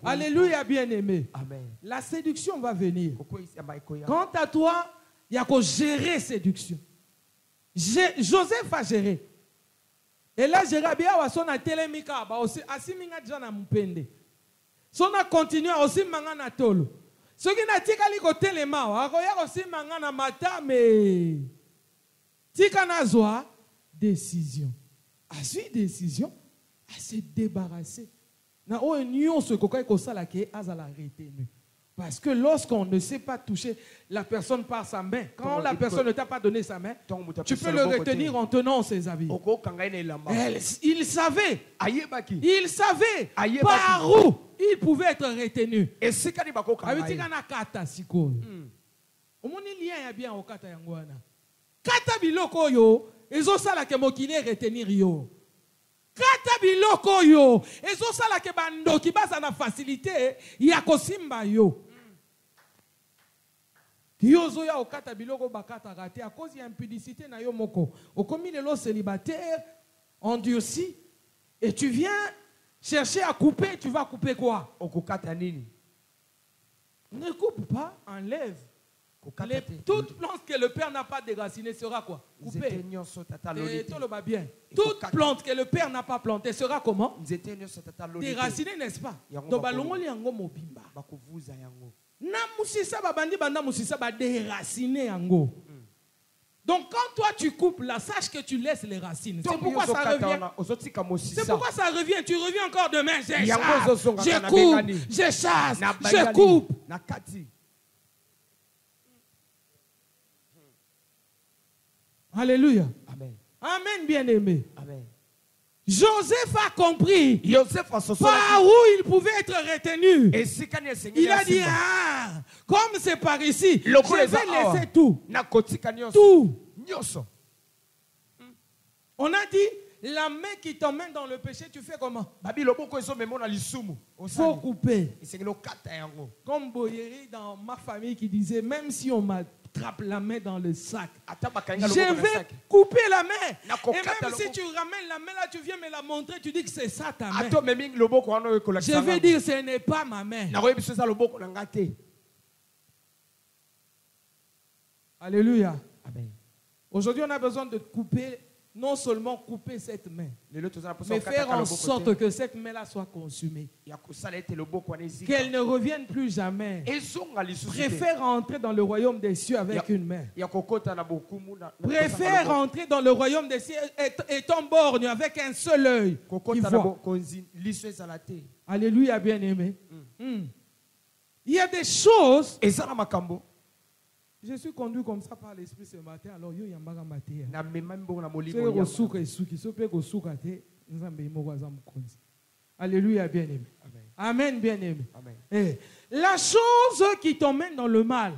Alléluia, bien-aimé. La séduction va venir. Quant à toi, il y a qu'à gérer séduction. Joseph a géré. Et là, Jérabia wa sona telemika ba aussi asiminga jana mpende. Sona continue aussi mangana tolo. Ce qui n'a tikali ko telema wa koya aussi mangana matame. Tika nazwa décision. A su décision à se débarrasser. Na o union ce kokai ko sala ke azala retenu. Parce que lorsqu'on ne sait pas toucher la personne par sa main, quand la personne ne t'a pas donné sa main, tu peux le retenir en tenant ses habits. Il savait par où il pouvait être retenu. Kata biloko yo, ezo sala ke mokili retenir yo. Kata biloko yo, ezo sala ke bando ki baza na facilité ya kosimba yo. Yozo ya okata biloko bakata raté à cause de l'impudicité na yo moko. Okomi lelo célibataire, endurci, et tu viens chercher à couper, tu vas couper quoi? Okokata nini? Ne coupe pas, enlève. Toute plante que le Père n'a pas déracinée sera quoi? Coupée. Bien. Toute plante que le Père n'a pas plantée sera comment? Déracinée, n'est-ce pas? Donc, donc quand toi tu coupes là, sache que tu laisses les racines. C'est pourquoi ça revient. C'est pourquoi ça revient. Tu reviens encore demain. Je coupe, je chasse, je coupe. Alléluia. Amen. Amen, bien-aimé. Amen. Joseph a compris par où il pouvait être retenu. Il a dit, ah, comme c'est par ici, je vais laisser tout. Tout. On a dit, la main qui t'emmène dans le péché, tu fais comment? Faut couper. Comme Boyeri dans ma famille qui disait, même si on m'attrape la main dans le sac, je vais couper la main. Et même si tu ramènes la main là, tu viens me la montrer, tu dis que c'est ça ta main. Je vais dire, ce n'est pas ma main. Alléluia. Aujourd'hui, on a besoin de couper non seulement couper cette main, mais faire en sorte que cette main-là soit consumée. Qu'elle ne revienne plus jamais. Préfère entrer dans le royaume des cieux avec une main. Préfère entrer dans le royaume des cieux étant borgne avec un seul œil qui voit. Alléluia, bien-aimé. Il y a des choses. Je suis conduit comme ça par l'esprit ce matin. Alors, il y a un matin. Alléluia, bien-aimé. Amen, bien-aimé. La chose qui t'emmène dans le mal,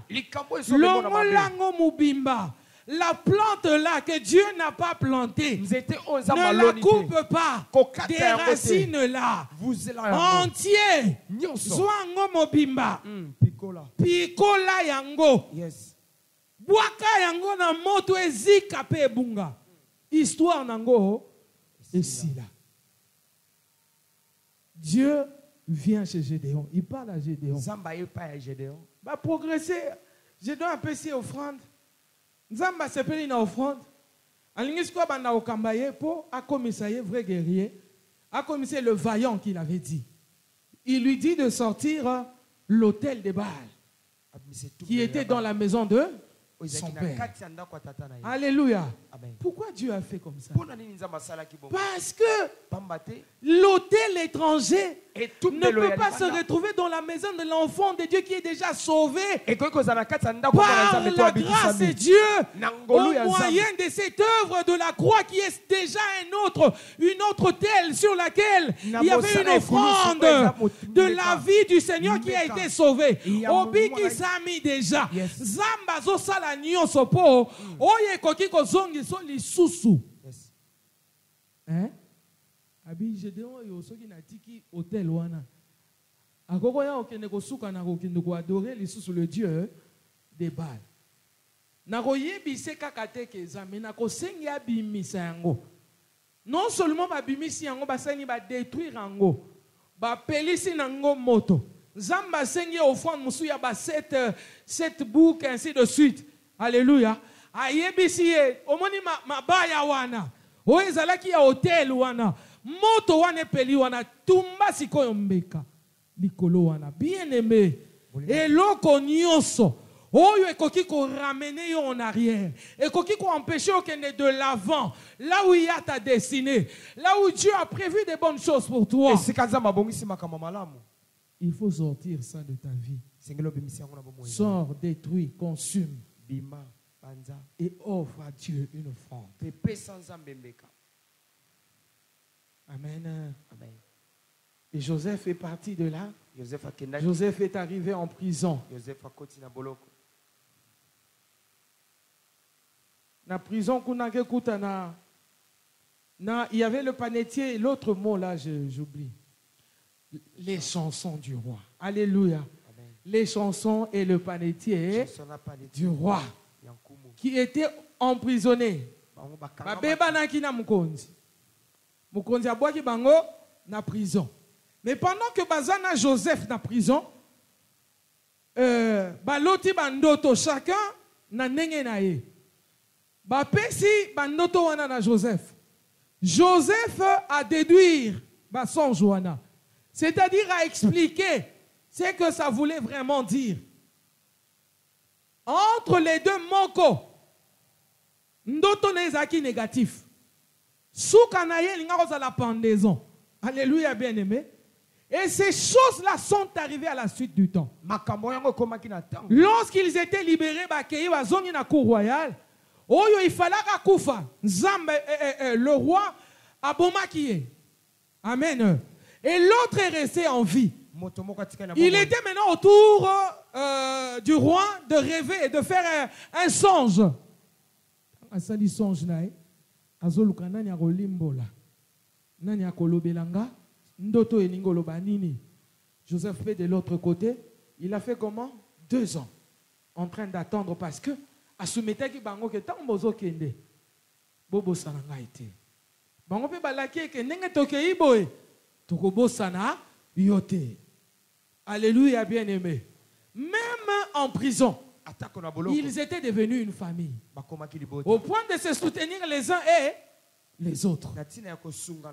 la plante là que Dieu n'a pas plantée, ne la coupe pas. Des racines là, entier. Zwango mobimba. Pikola yango. Bwaka yango na moto ezika pe bunga. Histoire nango esila. Dieu vient chez Gédéon. Il parle à Gédéon. Va progresser. Gédéon a payé offrande. Nzamba sepeli na offrande. Alingisko banda okambaye po akomisaye vrai guerrier. Akomisaye le vaillant qu'il avait dit. Il lui dit de sortir l'autel de Baal qui était dans la maison de son père. Alléluia. Pourquoi Dieu a fait comme ça? Parce que l'autel étranger ne peut pas se retrouver dans la maison de l'enfant de Dieu qui est déjà sauvé par la grâce de Dieu au moyen de cette œuvre de la croix qui est déjà une autre telle sur laquelle il y avait une offrande de la vie du Seigneur qui a été sauvée. Obi qui s'est mis déjà. Zamba zo sala nyonso po oye koki ko zongi so lisusu. Hein? Abi Gédéon yo soki na tiki hôtel wana. Akoko ya okende ko suka na ko kende ko adorer lisusu le Dieu de Baal. Na ko yebise kaka te ke ezame na ko sengi abimisa yango. Non seulement ba bimisi yango ba seni ba détruire yango. Ba pelisi nango moto. Zamba sengi offrande musu ya ba cette boucle ainsi de suite. Alléluia. Ayebisi omoni mabaya wana. O ezalaki ya hotel wana. Moto wana peli wana tumba sikoyo mbeka likolo wana. Bien aimé. Eloko nyonso oyo ekoki ko ramener yo en arrière. Ekoki ko empêcher okende de l'avant. Là où il y a ta destinée. Là où Dieu a prévu de bonnes choses pour toi. Il faut sortir ça de ta vie. Sors, détruis, consume. Et offre à Dieu une offrande. Amen. Et Joseph est parti de là. Joseph est arrivé en prison. La prison, il y avait le panetier et l'autre mot là, j'oublie. Les chansons du roi. Alléluia. Amen. Les chansons et le panetier du roi qui était emprisonné. Mukonzi abwaki bango na prison. Mais pendant que bazana Joseph na prison, baloti bandoto chacun na ndenge na ye. Bapesi bandoto wana na Joseph. Joseph a déduire ba songe wana. C'est-à-dire à expliquer ce que ça voulait vraiment dire. Entre les deux moko, ndoto nezaki négatif. Souka na ye linga koza la pendaison. Alléluia, bien-aimé. Et ces choses-là sont arrivées à la suite du temps. Lorsqu'ils étaient libérés, bazongi na cour royale, oyo il fallait kufa. Nzambe le roi abomakiye. Amen. Et l'autre est resté en vie. Il était maintenant autour du roi de rêver et de faire un songe. Asali songe nae, azoluka nani akolimbola, nani akolobelanga, ndoto eningolo banini. Joseph fait de l'autre côté, il a fait comment? 2 ans en train d'attendre parce que asumetaki bango ke tambozo kende. Bobo sananga été. Bango pe balaki ke ndenge tokei boye. Tokobosana yote. Alléluia, bien-aimé. Même en prison, ils étaient devenus une famille. Au point de se soutenir les uns et les autres.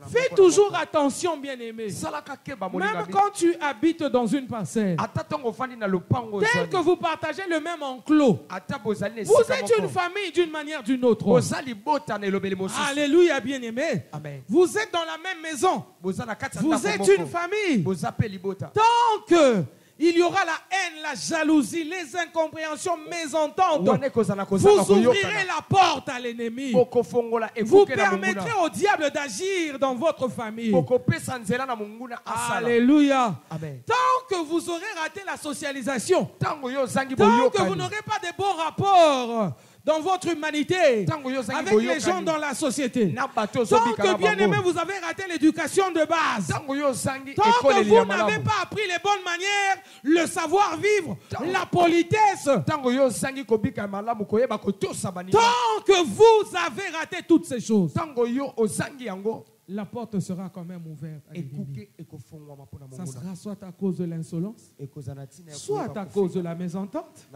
Fais toujours attention, bien-aimé. Même quand tu habites dans une parcelle, tel que vous partagez le même enclos, vous êtes une famille d'une manière ou d'une autre. Alléluia, bien-aimé. Vous êtes dans la même maison. Vous êtes une famille. Tant que il y aura la haine, la jalousie, les incompréhensions, mésententes, vous ouvrirez la porte à l'ennemi. Vous permettrez au diable d'agir dans votre famille. Alléluia. Tant que vous aurez raté la socialisation, tant que vous n'aurez pas de bons rapports dans votre humanité, avec les gens dans la société, tant que, bien aimé, vous avez raté l'éducation de base, tant que vous n'avez pas appris les bonnes manières, le savoir-vivre, la politesse, tant que vous avez raté toutes ces choses, la porte sera quand même ouverte. Ça sera soit à cause de l'insolence, soit à cause de la mésentente,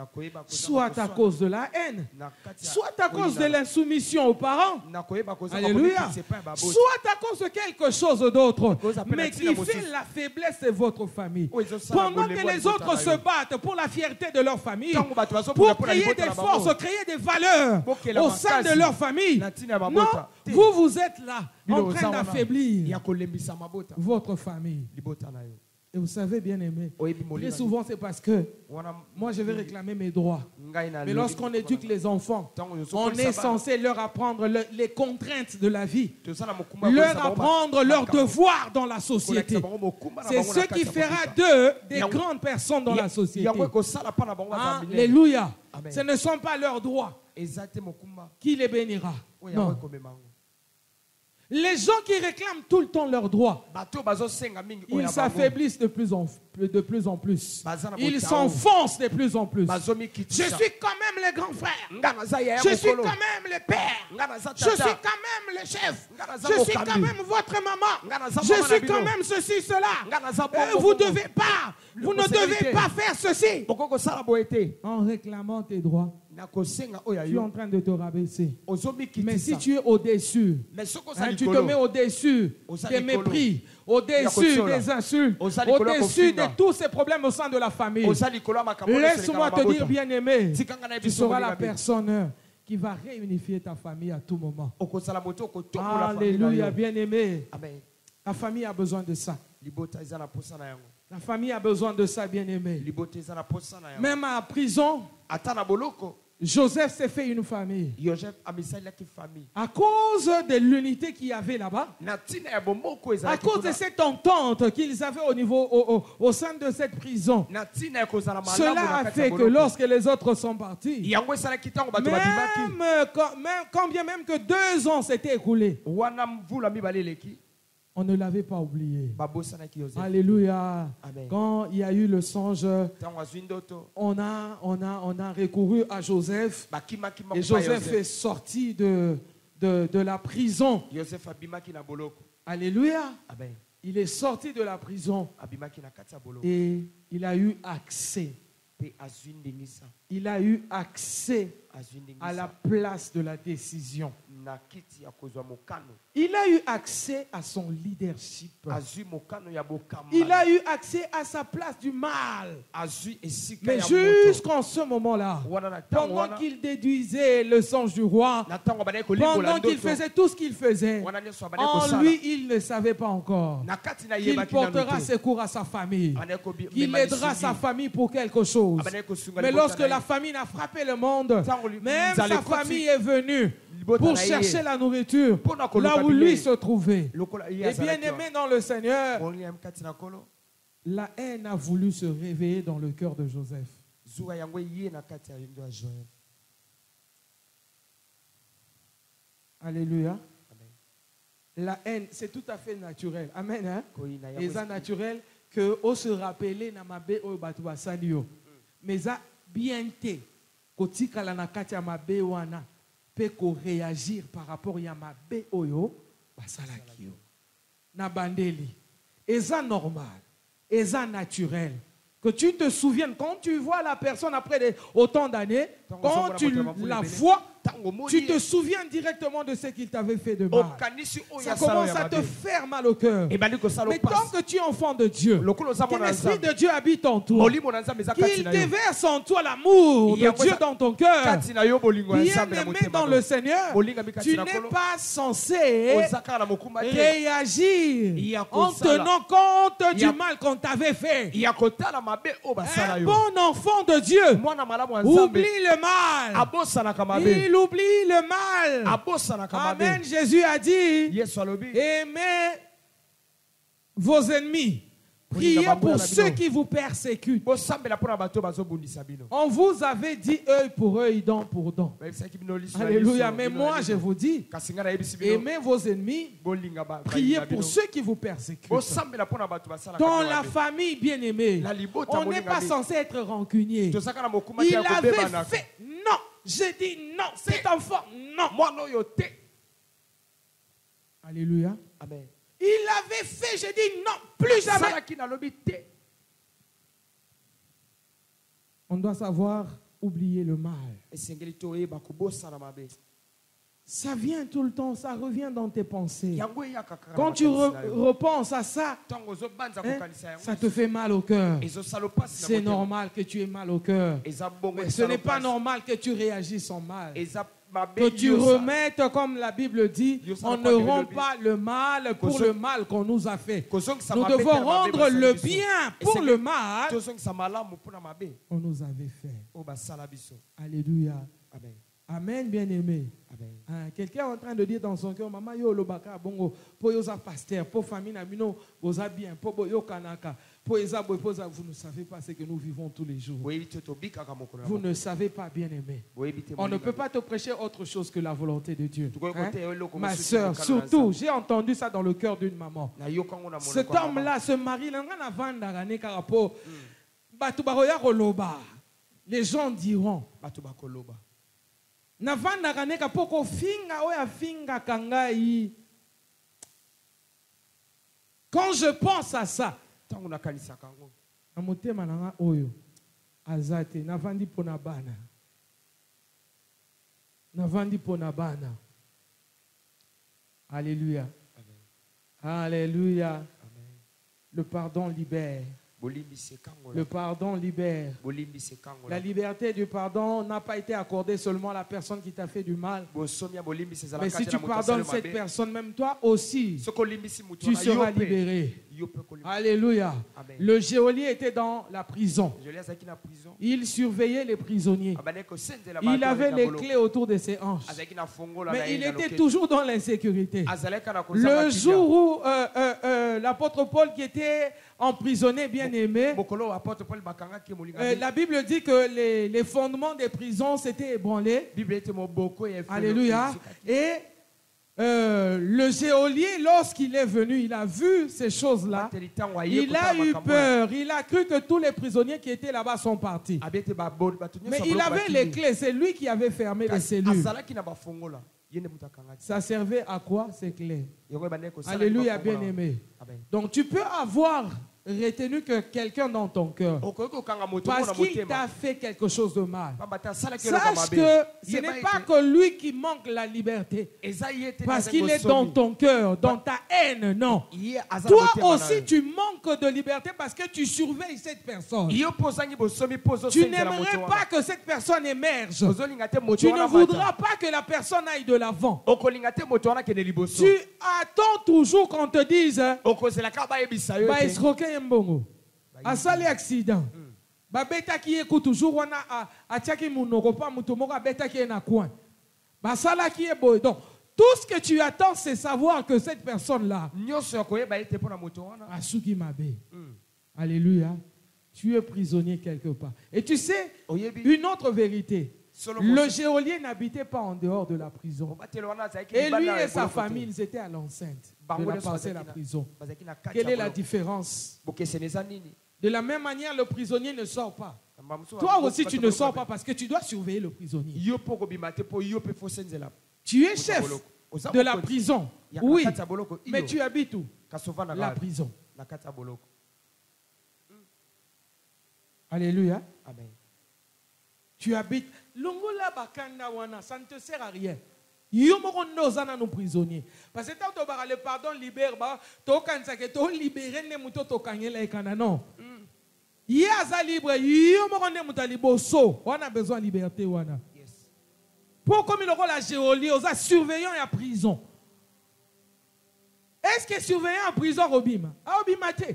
soit à cause de la haine, soit à cause de l'insoumission aux parents, alléluia, soit à cause de quelque chose d'autre, mais qui fait la faiblesse de votre famille. Pendant que les autres se battent pour la fierté de leur famille, pour créer des forces, créer des valeurs au sein de leur famille, non, vous êtes là en train d'affaiblir votre famille. Et vous savez, bien aimé, très souvent c'est parce que moi je vais réclamer mes droits. Mais lorsqu'on éduque les enfants, on est censé leur apprendre les contraintes de la vie, leur apprendre leurs devoirs dans la société. C'est ce qui fera d'eux des grandes personnes dans la société. Alléluia. Ce ne sont pas leurs droits qui les bénira. Non. Les gens qui réclament tout le temps leurs droits, ils s'affaiblissent de plus en plus. Ils s'enfoncent de plus en plus. Je suis quand même le grand frère. Je suis quand même le père. Je suis quand même le chef. Je suis quand même votre maman. Je suis quand même ceci, cela. Vous ne devez pas faire ceci. En réclamant tes droits, tu es en train de te rabaisser. Mais si tu es au-dessus, tu te mets au-dessus des mépris, au-dessus des insultes, au-dessus de tous ces problèmes au sein de la famille, laisse-moi te dire, bien-aimé, tu seras la personne qui va réunifier ta famille à tout moment. Alléluia, bien-aimé. La famille a besoin de ça. La famille a besoin de ça, bien-aimé. Même à prison, Joseph s'est fait une famille. À cause de l'unité qu'il y avait là-bas, à cause de cette entente qu'ils avaient au sein de cette prison, cela a fait que lorsque les autres sont partis, quand bien même que 2 ans s'étaient écoulés, on ne l'avait pas oublié. Alléluia. Amen. Quand il y a eu le songe, on a recouru à Joseph. Et Joseph est sorti de la prison. Alléluia. Amen. Il est sorti de la prison. Et il a eu accès. Il a eu accès à la place de la décision. Il a eu accès à son leadership. Il a eu accès à sa place du mal. Mais jusqu'en ce moment-là, pendant qu'il déduisait le songe du roi, pendant qu'il faisait tout ce qu'il faisait, en lui, il ne savait pas encore qu'il portera secours à sa famille, qu'il aidera sa famille pour quelque chose. Mais lorsque la famine a frappé le monde, même sa famille est venue pour chercher la nourriture là où lui se trouvait. Et bien aimé dans le Seigneur, la haine a voulu se réveiller dans le cœur de Joseph. Alléluia. La haine, c'est tout à fait naturel. Amen. Hein? Et c'est naturel que on se rappelle namabe o batu basalio. Mais ça bien té kotika la nakati ya mabe wana pe ko réagir par rapport ya mabe oyo basalaki yo. Na bandeli. Et ça normal. Et ça naturel. Que tu te souviennes quand tu vois la personne après autant d'années, quand tu la vois, tu te souviens directement de ce qu'il t'avait fait de mal. Ça commence à te faire mal au cœur. Mais tant que tu es enfant de Dieu, que l'Esprit de Dieu habite en toi, qu'il déverse en toi l'amour de Dieu dans ton cœur, bien-aimé dans le Seigneur, tu n'es pas censé réagir en tenant compte du mal qu'on t'avait fait. Un bon enfant de Dieu oublie le mal. Il oublie le mal. Amen. Jésus a dit, aimez vos ennemis. Priez pour ceux qui vous persécutent. On vous avait dit œil pour œil, dent pour dent. Alléluia. Mais moi, je vous dis, aimez vos ennemis. Priez pour ceux qui vous persécutent. Dans la famille bien-aimée, on n'est pas censé être rancunier. Il avait fait, non. J'ai dit non, cet enfant, non. Alléluia. Amen. Il avait fait, j'ai dit non, plus jamais. On doit savoir oublier le mal. Ça vient tout le temps, ça revient dans tes pensées. Quand tu repenses à ça, ça te fait mal au cœur. C'est normal que tu aies mal au cœur. Mais ce n'est pas normal que tu réagisses en mal. Que tu remettes, comme la Bible dit, on ne rend pas le mal pour le mal qu'on nous a fait. Nous devons rendre le bien pour le mal qu'on nous avait fait. Alléluia. Amen, bien-aimé. Quelqu'un est en train de dire dans son cœur, maman, yo lo baka bongo, pour yo za pasteur, pour famille namino, boza bien, pour yo kanaka, pour eza boy, pour ça, vous ne savez pas ce que nous vivons tous les jours. Vous ne savez pas, bien-aimé. On ne peut pas te prêcher autre chose que la volonté de Dieu. Ma soeur, surtout, j'ai entendu ça dans le cœur d'une maman. Cet homme-là, ce mari-là, les gens diront. Quand je pense à ça, alléluia. Alléluia. Le pardon libère. Le pardon libère. La liberté du pardon n'a pas été accordée seulement à la personne qui t'a fait du mal. Mais si tu pardonnes cette personne, même toi aussi, tu seras libéré. Alléluia. Le geôlier était dans la prison. Il surveillait les prisonniers. Il avait les clés autour de ses hanches. Mais il était toujours dans l'insécurité. Le jour où l'apôtre Paul, qui était emprisonné, bien aimé, la Bible dit que les fondements des prisons s'étaient ébranlés. Alléluia. Et le geôlier, lorsqu'il est venu, il a vu ces choses-là. Il a eu peur. Il a cru que tous les prisonniers qui étaient là-bas sont partis. Mais il avait les clés. C'est lui qui avait fermé les cellules. Ça servait à quoi, ces clés? Alléluia, bien-aimé. Donc tu peux avoir retenu que quelqu'un dans ton cœur parce qu'il t'a fait quelque chose de mal. Sache que ce n'est pas que lui qui manque la liberté parce qu'il est dans ton cœur, dans ta haine, non. Toi aussi tu manques de liberté parce que tu surveilles cette personne. Tu n'aimerais pas que cette personne émerge. Tu ne voudras pas que la personne aille de l'avant. Tu attends toujours qu'on te dise mbongo asali accident babeta ki eku toujours wana atiaki munoko pa muto moko abeta ki na coin basala ki eboy. Donc tout ce que tu attends, c'est savoir que cette personne là asuki mabe. Alléluia. Tu es prisonnier quelque part. Et tu sais une autre vérité. Le geôlier n'habitait pas en dehors de la prison. Et lui et sa famille, ils étaient à l'enceinte de la partie de la prison. Quelle est la différence? De la même manière, le prisonnier ne sort pas. Toi aussi, tu ne sors pas parce que tu dois surveiller le prisonnier. Tu es chef de la prison. Oui, mais tu habites où? La prison. Alléluia. Amen. Tu habites. Longola bakanda wana, ça ne te sert à rien. Yo moko ndozana no prisonnier. Parce que tant que le pardon libère ba, to kanisa ke to libérer ne muto to kangela ekana non. Ye aza libre, yo moko ne muta liboso. On a besoin de liberté wana. Yes. Pour comme il aura la géolie, aux surveillant et à prison. Est-ce que surveillant en prison Robima? Ah Robima te.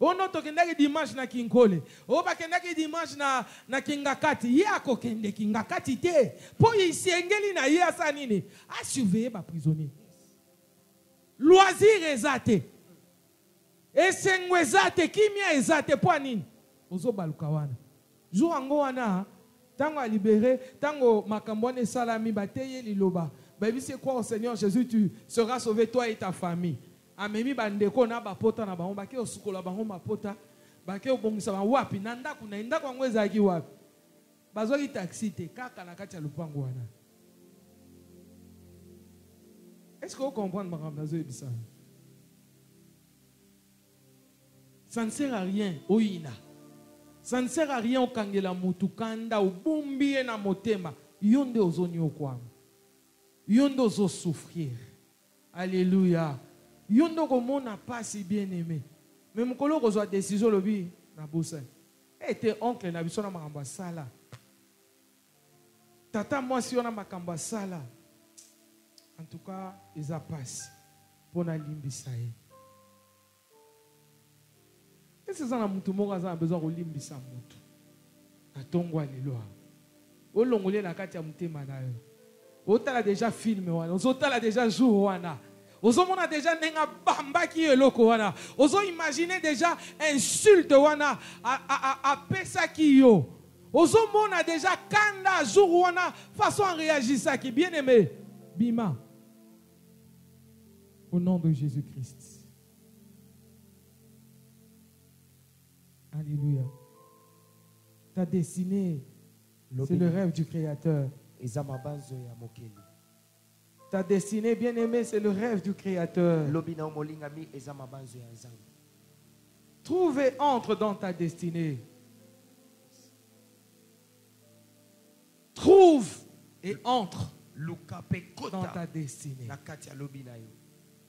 On a tokendaki dimanche na Kinkole. On va kendaki dimanche na Kingakati. Ye akokende Kingakati te. Po yisengeli na ye asanini. A surveiller ba prisonnier. Loisir ezate. Esengwe ezate kimia ezate po nini? Ozo baluka wana. Jour ango wana tango a libéré, tango makambone salami bateye liloba. Baby c'est quoi au Seigneur Jésus tu seras sauvé toi et ta famille. Amemi bandeko na bapota na bango bake osukola bango mapota bake obongisa ba wapi na ndako na ndako ngo ezaki wapi bazwaki taxi te kaka na kati ya lupango wana. Est-ce que vous comprenez makambo nazo ebisa? Ça ne sert à rien oina. Ça ne sert à rien okangela mutu kanda obumbi na motema yonde ozoni okwama. Yonde ozo souffrir. Alléluia. Yondo ko n'a pas si bien aimé. Mais mon collègue reçoit décision le bi na bossa. Était oncle na biso na makamba sala. Tata moi si on a makamba sala. En tout cas, ils a passé pour na limbisa ye. Et c'est ça na mutu moko za besoin ko limbisa mutu. Atongwa lelo. O longolé na kati ya mutema na yo. O tala déjà film wana. O tala déjà jour wana. Ozo mona déjà nenga bamba ki eloko wana. Ozo imaginer déjà insulte wana a pesa ki yo. Ozo mona déjà kanda jour wana façon réagir ça qui bien aimé. Bima. Au nom de Jésus-Christ. Alléluia. Ta destinée, c'est le rêve du Créateur. Ta destinée, bien-aimée, c'est le rêve du Créateur. Trouve et entre dans ta destinée. Trouve et entre dans ta destinée.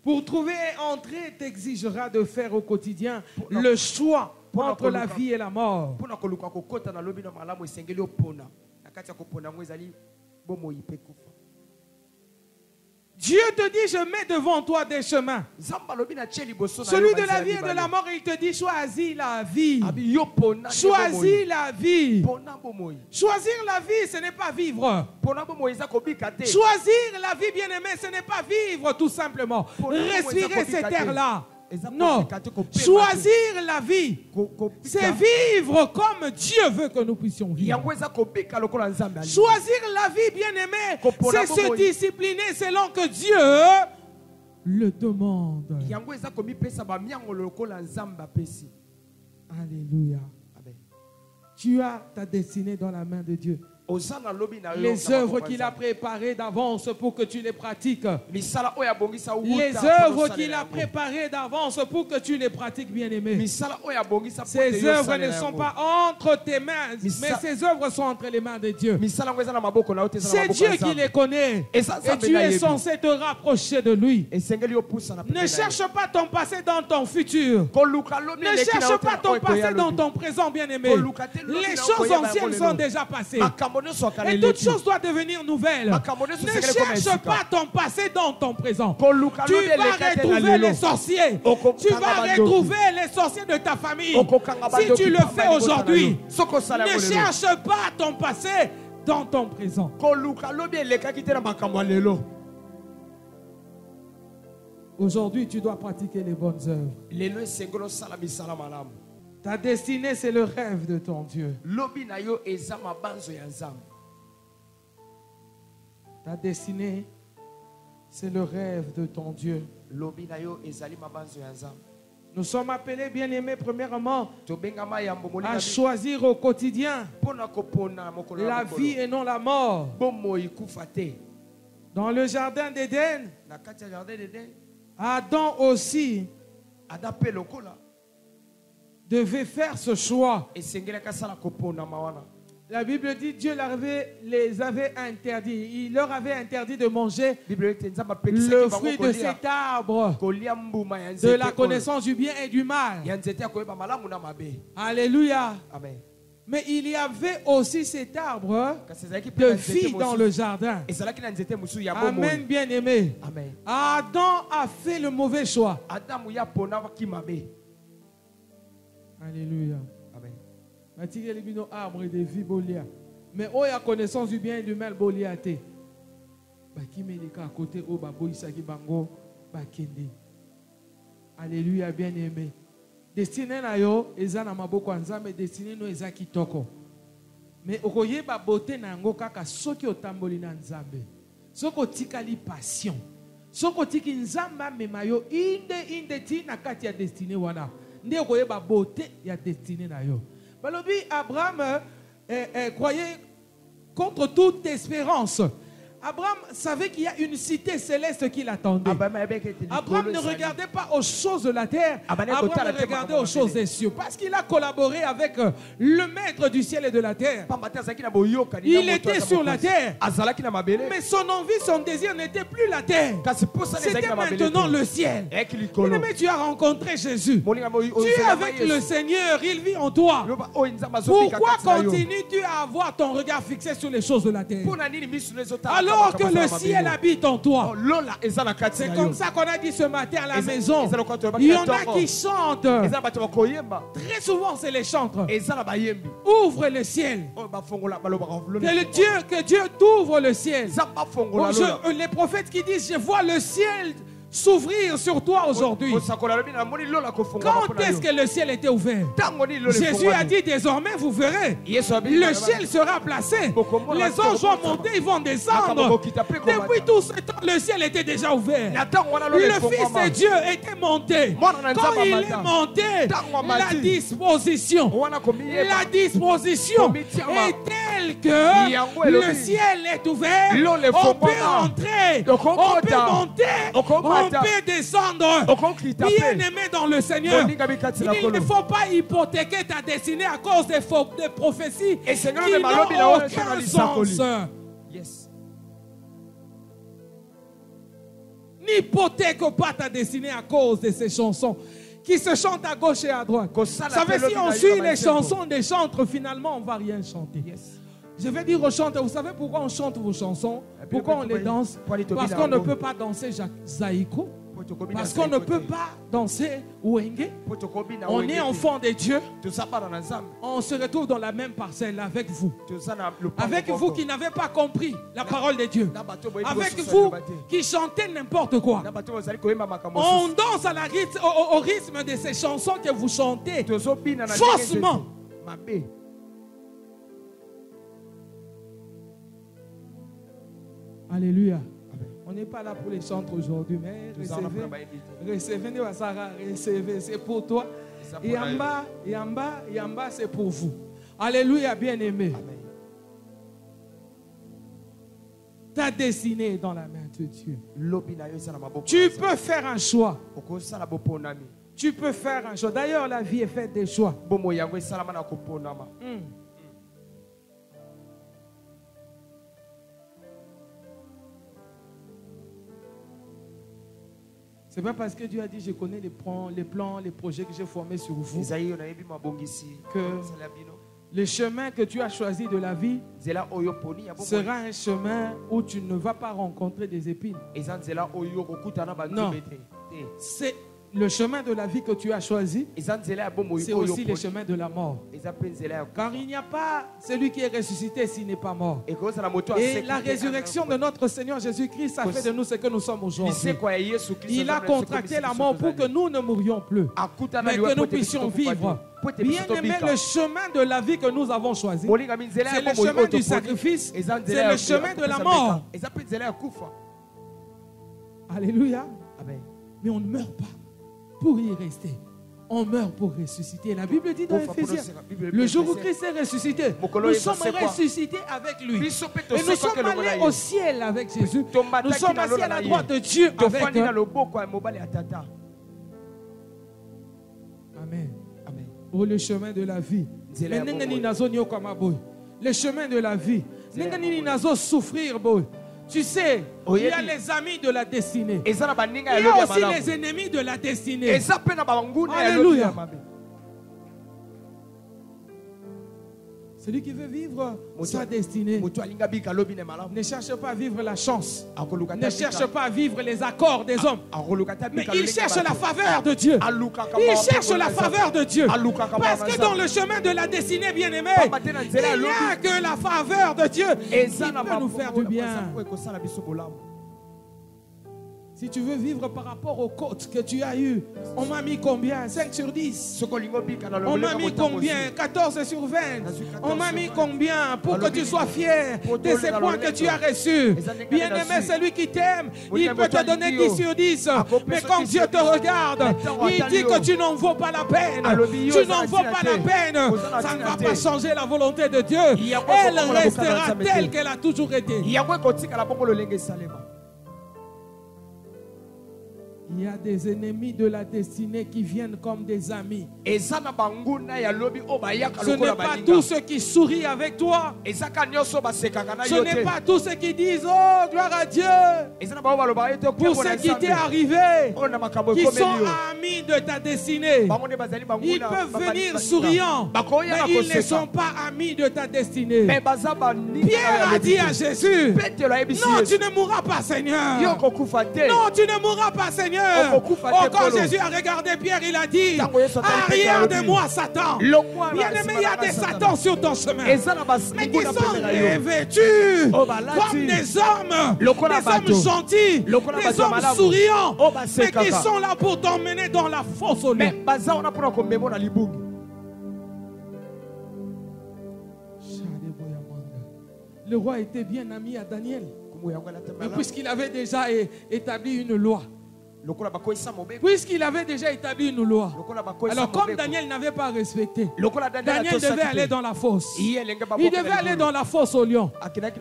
Pour trouver et entrer, t'exigera de faire au quotidien le choix entre la vie et la mort. Dieu te dit, je mets devant toi des chemins. Celui de la vie et de la mort, il te dit, choisis la vie. Choisis la vie. Choisir la vie, ce n'est pas vivre. Choisir la vie, bien-aimé, ce n'est pas vivre tout simplement. Respirer cet air-là. Non, choisir la vie, c'est vivre comme Dieu veut que nous puissions vivre. Choisir la vie, bien-aimé, c'est se discipliner selon que Dieu le demande. Alléluia. Tu as ta destinée dans la main de Dieu. Les œuvres qu'il a préparées d'avance pour que tu les pratiques. Les œuvres qu'il a préparées d'avance pour que tu les pratiques, bien-aimé. Ces œuvres ne sont pas entre tes mains, mais ces œuvres sont entre les mains de Dieu. C'est Dieu qui les connaît. Et tu es censé te rapprocher de lui. Ne cherche pas ton passé dans ton futur. Ne cherche pas ton passé dans ton présent, bien-aimé. Les choses anciennes sont déjà passées. Et toute chose doit devenir nouvelle. Ne cherche pas ton passé dans ton présent. Tu vas retrouver les sorciers. Tu vas retrouver les sorciers de ta famille. Si tu le fais aujourd'hui, ne cherche pas ton passé dans ton présent. Aujourd'hui, tu dois pratiquer les bonnes œuvres. Ta destinée, c'est le rêve de ton Dieu. Ta destinée, c'est le rêve de ton Dieu. Nous sommes appelés, bien-aimés, premièrement, à choisir au quotidien la vie et non la mort. Dans le jardin d'Éden, Adam aussi devait faire ce choix. La Bible dit Dieu les avait interdits. Il leur avait interdit de manger le fruit de cet arbre de la connaissance du bien et du mal. Alléluia. Amen. Mais il y avait aussi cet arbre de vie dans le jardin. Amen, bien-aimé. Adam a fait le mauvais choix. Alléluia. Matigé libino arbre de vie bolia. Mais oh ya connaissance du bien et du mal bolia te. Ba ki meleka à côté o ba boisa ki bango ba kende. Alléluia, bien-aimé. Destiné na yo eza na maboko ya Nzambe, destiné no eza kitoko. Mais okoye ba beauté na ngo kaka soki otamboli na Nzambe. Soko tikali passion. Soko tiki Nzamba mema yo inde ti na kati ya destiné wana. Nde okoye ba beauté ya destiné na yo. Balobi, Abraham croyait contre toute espérance. Abraham savait qu'il y a une cité céleste qui l'attendait. Abraham ne regardait pas aux choses de la terre. Abraham regardait aux choses des cieux. Parce qu'il a collaboré avec le maître du ciel et de la terre. Il était sur la terre. Mais son envie, son désir n'était plus la terre. C'était maintenant le ciel. Mais tu as rencontré Jésus. Tu es avec le Seigneur. Il vit en toi. Pourquoi continues-tu à avoir ton regard fixé sur les choses de la terre? Alors que le ciel habite en toi. C'est comme ça qu'on a dit ce matin à la maison. Il y en a qui chantent. Très souvent, c'est les chantres. Ouvre le ciel. Que Dieu t'ouvre le ciel. Les prophètes qui disent, je vois le ciel s'ouvrir sur toi aujourd'hui. Quand est-ce que le ciel était ouvert? Jésus a dit désormais vous verrez. Le ciel sera placé. Les anges vont monter, ils vont descendre. Depuis tout ce temps, le ciel était déjà ouvert. Le Fils de Dieu était monté. Quand il est monté, la disposition est telle que le ciel est ouvert. On peut entrer, on peut monter, on peut descendre. Bien-aimé dans le Seigneur, il ne faut pas hypothéquer ta destinée à cause des prophéties qui n'ont aucun sens. N'hypothèque pas ta destinée à cause de ces chansons qui se chantent à gauche et à droite. Vous savez, si on suit les chansons des chantres, finalement, on ne va rien chanter. Je vais dire aux chanteurs, vous savez pourquoi on chante vos chansons? Pourquoi on les danse? Parce qu'on ne peut pas danser Zaïko. Parce qu'on ne peut pas danser Wenge. On est enfant de Dieu. On se retrouve dans la même parcelle avec vous. Avec vous qui n'avez pas compris la parole de Dieu. Avec vous qui chantez n'importe quoi. On danse au rythme de ces chansons que vous chantez faussement. Alléluia. On n'est pas là pour les chanter aujourd'hui, mais recevez, c'est pour toi. Et en bas, c'est pour vous. Alléluia, bien-aimé. Ta destinée est dans la main de Dieu. Tu peux faire un choix. Tu peux faire un choix. D'ailleurs, la vie est faite des choix. C'est pas parce que Dieu a dit je connais les plans, les projets que j'ai formés sur vous que le chemin que tu as choisi de la vie sera un chemin où tu ne vas pas rencontrer des épines. Non, c'est le chemin de la vie que tu as choisi, c'est aussi le chemin de la mort. Car il n'y a pas celui qui est ressuscité s'il n'est pas mort. Et la résurrection de notre Seigneur Jésus-Christ a fait de nous ce que nous sommes aujourd'hui. Il a contracté la mort pour que nous ne mourions plus, mais que nous puissions vivre. Bien aimé, le chemin de la vie que nous avons choisi, c'est le chemin du sacrifice, c'est le chemin de la mort. Alléluia. Mais on ne meurt pas pour y rester. On meurt pour ressusciter. La Bible dit dans Éphésiens, le jour où Christ est ressuscité, nous sommes ressuscités avec lui. Et nous sommes allés au ciel avec Jésus. Nous sommes assis à la droite de Dieu avec Amen. Pour le chemin de la vie. le chemin de la vie. Souffrir, tu sais, il y a les amis de la destinée. Il y a aussi les ennemis de la destinée. Alléluia. Celui qui veut vivre sa destinée ne cherche pas à vivre la chance, ne cherche pas à vivre les accords des hommes, mais il cherche la faveur de Dieu. Il cherche la faveur de Dieu. Parce que dans le chemin de la destinée, bien-aimé, il n'y a que la faveur de Dieu qui peut nous faire du bien. Si tu veux vivre par rapport aux côtes que tu as eues, on m'a mis combien? 5 sur 10. On m'a mis combien? 14 sur 20. On m'a mis combien pour que tu sois fier de ces points que tu as reçus? Bien-aimé, celui qui t'aime, il peut te donner 10 sur 10. Mais quand Dieu te regarde, il dit que tu n'en vaux pas la peine. Tu n'en vaux pas la peine. Ça ne va pas changer la volonté de Dieu. Elle restera telle qu'elle a toujours été. Il y a des ennemis de la destinée qui viennent comme des amis. Ce n'est pas tous ceux qui sourient avec toi. Ce n'est pas tous ceux qui disent oh gloire à Dieu. Pour ce qui t'est arrivé, qui sont amis de ta destinée. Ils peuvent venir souriants, mais ils ne sont pas amis de ta destinée. Pierre a dit à Jésus, non, tu ne mourras pas, Seigneur. Non, tu ne mourras pas, Seigneur. Quand Jésus a regardé Pierre, il a dit, arrière de moi, Satan. Bien-aimé, il y a des Satans sur ton chemin, mais qui sont revêtus comme des hommes gentils, des hommes souriants, mais qui sont là pour t'emmener dans la fosse au lion. Le roi était bien ami à Daniel, mais puisqu'il avait déjà établi une loi, puisqu'il avait déjà établi une loi, alors comme Daniel n'avait pas respecté, Daniel devait aller dans la fosse. Il devait aller dans la fosse au lion.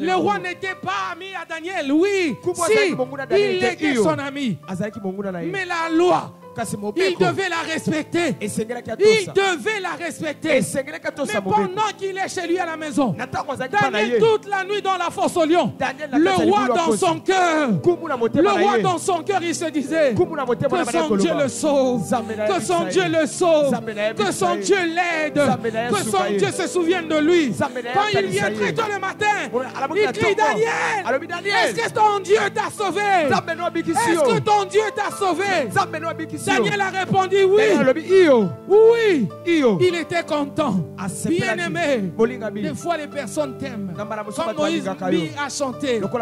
Le roi n'était pas ami à Daniel, oui, si, il était son ami, mais la loi, il devait la respecter. Il devait la respecter. Mais pendant qu'il est chez lui à la maison, Daniel toute la nuit dans la fosse au lion, le roi dans son cœur, il se disait que son Dieu le sauve, que son Dieu le sauve, que son Dieu l'aide, que son Dieu se souvienne de lui. Quand il vient très tôt le matin, il crie Daniel, est-ce que ton Dieu t'a sauvé? Est-ce que ton Dieu t'a sauvé? Daniel a répondu oui. Oui. Il était content. Bien-aimé, des fois les personnes t'aiment. Comme Moïse a chanté, il peut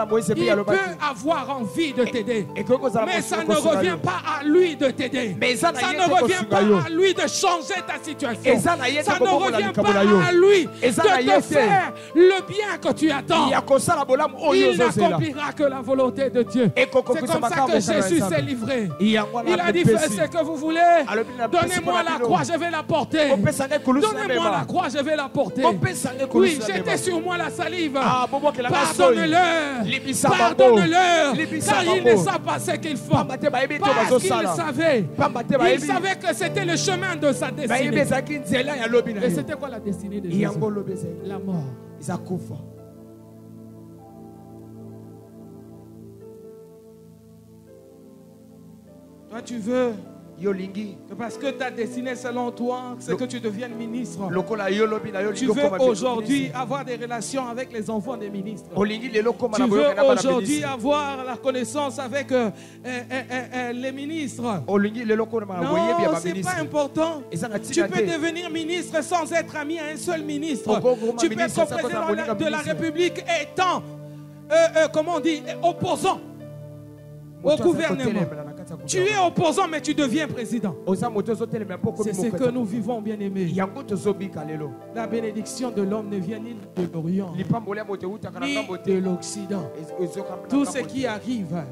avoir envie de t'aider, mais ça ne revient pas à lui de t'aider. Ça ne revient pas à lui de changer ta situation. Ça ne revient pas à lui de te faire le bien que tu attends. Il n'accomplira que la volonté de Dieu. C'est comme ça que Jésus s'est livré. Il a dit faites ce que vous voulez. Donnez-moi la croix, je vais la porter. Donnez-moi la croix, je vais la porter. Oui, j'étais sur moi la salive. Pardonne-leur. Pardonne-leur. Car ils ne savent pas ce qu'ils font. Parce qu'ils savaient. Ils savaient que c'était le chemin de sa destinée. Et c'était quoi la destinée de Jésus? La mort. Toi, tu veux parce que ta destinée selon toi, c'est que tu deviennes ministre. Tu veux aujourd'hui avoir des relations avec les enfants des ministres. Tu veux aujourd'hui avoir la connaissance avec les ministres. Non, c'est pas important. Tu peux devenir ministre sans être ami à un seul ministre. Tu peux être président de la République étant, comment on dit, opposant au gouvernement. Tu es opposant, mais tu deviens président. C'est ce que nous vivons, bien-aimés. La bénédiction de l'homme ne vient ni de l'Orient, ni de l'Occident. Tout ce qui arrive,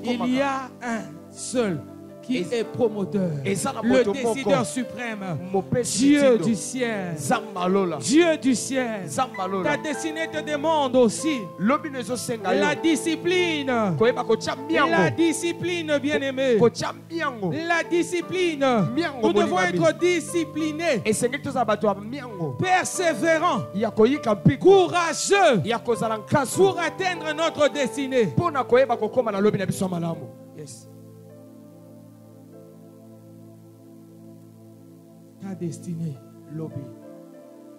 il y a un seul qui est promoteur, le décideur suprême, Dieu du ciel. Dieu du ciel. Ta destinée te demande aussi la discipline. La discipline, bien-aimé. La discipline. Nous devons être disciplinés, persévérants, courageux pour atteindre notre destinée. Yes. Ta destinée.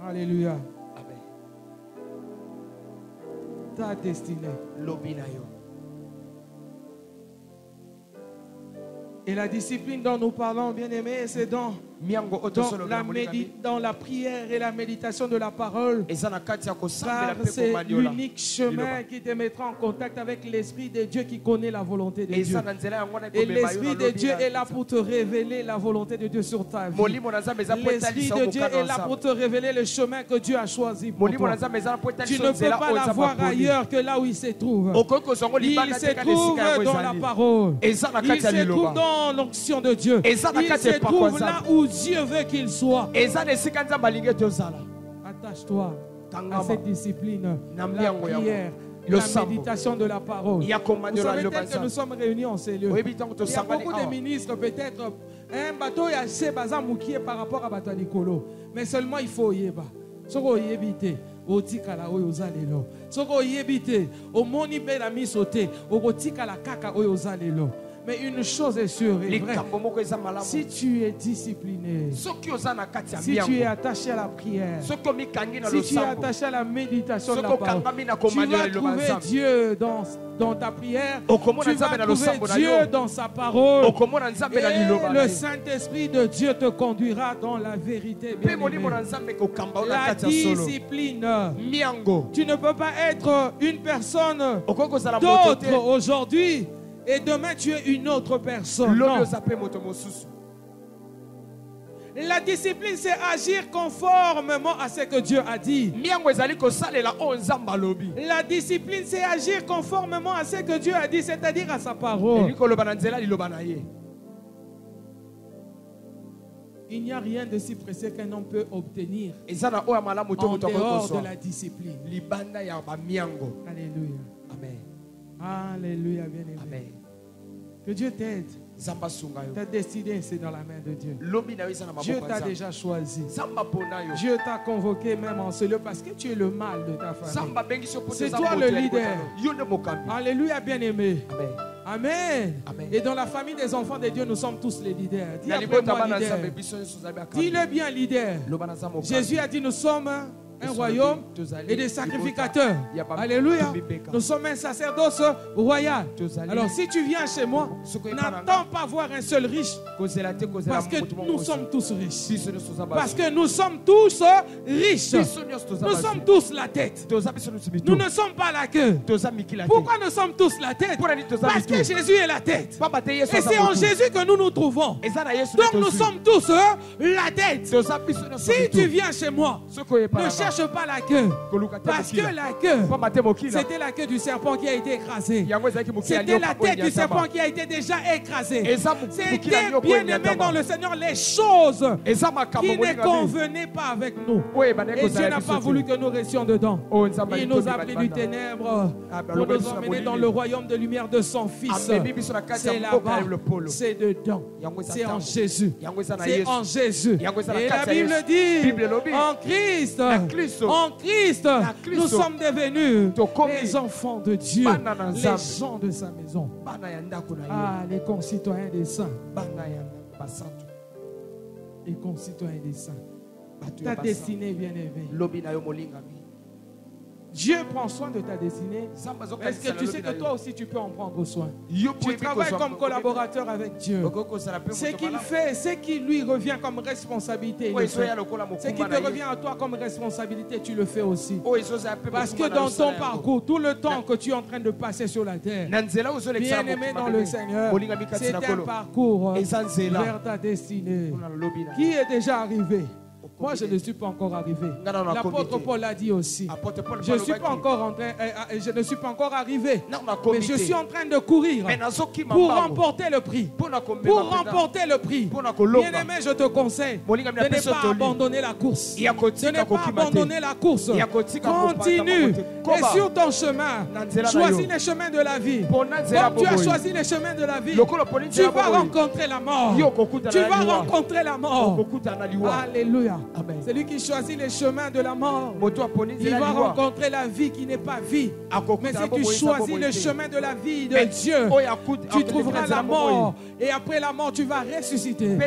Alléluia. Amen. Ta destinée. Et la discipline dont nous parlons, bien-aimés, c'est dans la prière et la méditation de la parole. Car c'est l'unique chemin qui te mettra en contact avec l'Esprit de Dieu qui connaît la volonté de Dieu. Et l'Esprit de Dieu est là pour te révéler la volonté de Dieu sur ta vie. L'Esprit de Dieu est là pour te révéler le chemin que Dieu a choisi pour toi. Tu ne peux pas l'avoir ailleurs que là où il se trouve. Il se trouve dans la parole. Il se trouve dans l'onction de Dieu. Il se trouve là où Dieu veut qu'il soit. Attache-toi à cette discipline, la prière, la méditation de la parole. Vous savez peut-être que nous sommes réunis en ces lieux. Il y a beaucoup de ministres, peut-être un bateau est assez basé moukié par rapport à bateau Nicolo. Mais seulement il faut y aller. Soko yebite otikala oyo ozalelo. Soko yebite omoni bela misote okotikala kaka oyo ozalelo. Mais une chose est sûre et vraie. Si tu es discipliné, si tu es attaché à la prière, si tu es attaché à la méditation de la parole, tu vas trouver Dieu dans ta prière, tu vas trouver Dieu dans sa parole, et le Saint-Esprit de Dieu te conduira dans la vérité. La discipline. Tu ne peux pas être une personne d'autre aujourd'hui et demain tu es une autre personne. Non. La discipline, c'est agir conformément à ce que Dieu a dit. La discipline, c'est agir conformément à ce que Dieu a dit, c'est-à-dire à sa parole. Il n'y a rien de si précieux qu'un homme peut obtenir en dehors de la discipline. Alléluia. Amen. Alléluia, bien-aimé. Amen. Que Dieu t'aide. Ta destinée, c'est dans la main de Dieu. Dieu t'a déjà choisi. Dieu t'a convoqué même en ce lieu parce que tu es le mal de ta famille. C'est toi le leader. Alléluia, bien-aimé. Amen. Amen. Et dans la famille des enfants de Dieu, nous sommes tous les leaders. Dis après moi leader. Dis-le bien leader. Jésus a dit nous sommes un royaume et des sacrificateurs. Alléluia. Nous sommes un sacerdoce royal. Alors si tu viens chez moi, n'attends pas voir un seul riche. Parce que nous sommes tous riches. Parce que nous sommes tous riches. Nous sommes tous la tête. Nous ne sommes pas la queue. Pourquoi nous sommes tous la tête? Parce que Jésus est la tête. Et c'est en Jésus que nous nous trouvons. Donc nous sommes tous la tête. Si tu viens chez moi, ne cherche pas la queue. Parce que la queue, c'était la queue du serpent qui a été écrasée. C'était la tête du serpent qui a été déjà écrasée. C'était, bien aimé dans le Seigneur, les choses qui ne convenaient pas avec nous. Et Dieu n'a pas voulu que nous restions dedans. Il nous a pris du ténèbre pour nous emmener dans le royaume de lumière de son Fils. C'est là-bas, c'est dedans, c'est en Jésus. C'est en Jésus. Et la Bible dit, en Christ, nous sommes devenus les enfants de Dieu, les gens de sa maison. Ah, les concitoyens des saints. Les concitoyens des saints. Ta destinée, bien-aimée. Dieu prend soin de ta destinée. Est-ce que tu sais que toi aussi tu peux en prendre soin? Tu travailles comme collaborateur avec Dieu. Ce qu'il fait, ce qui lui revient comme responsabilité, ce qui te revient à toi comme responsabilité, tu le fais aussi. Parce que dans ton parcours, tout le temps que tu es en train de passer sur la terre, bien aimé dans le Seigneur, c'est un parcours vers ta destinée qui est déjà arrivé. Moi, je ne suis pas encore arrivé. L'apôtre Paul a dit aussi. Je ne suis pas encore arrivé. Mais je suis en train de courir pour remporter le prix. Pour remporter le prix. Bien-aimé, je te conseille de ne pas abandonner la course. De ne pas abandonner la course. Continue. Et sur ton chemin, choisis les chemins de la vie. Comme tu as choisi les chemins de la vie, tu vas rencontrer la mort. Tu vas rencontrer la mort. Alléluia. Celui qui choisit les chemins de la mort, il va rencontrer la vie qui n'est pas vie. Mais si tu choisis le chemin de la vie de Dieu, tu trouveras la mort. Et après la mort, tu vas ressusciter.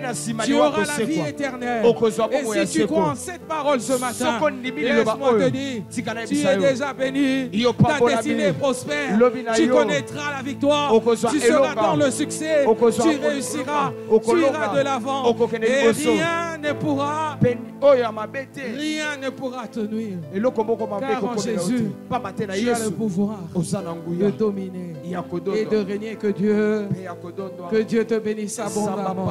Tu auras la vie éternelle. Et si tu crois en cette parole ce matin, laisse-moi te dire, tu es déjà béni. Ta destinée est prospère. Tu connaîtras la victoire. Tu seras dans le succès. Tu réussiras. Tu iras de l'avant. Et rien ne pourra te nuire. Car en Jésus, tu as le pouvoir de dominer et de régner. Que Dieu te bénisse abondamment.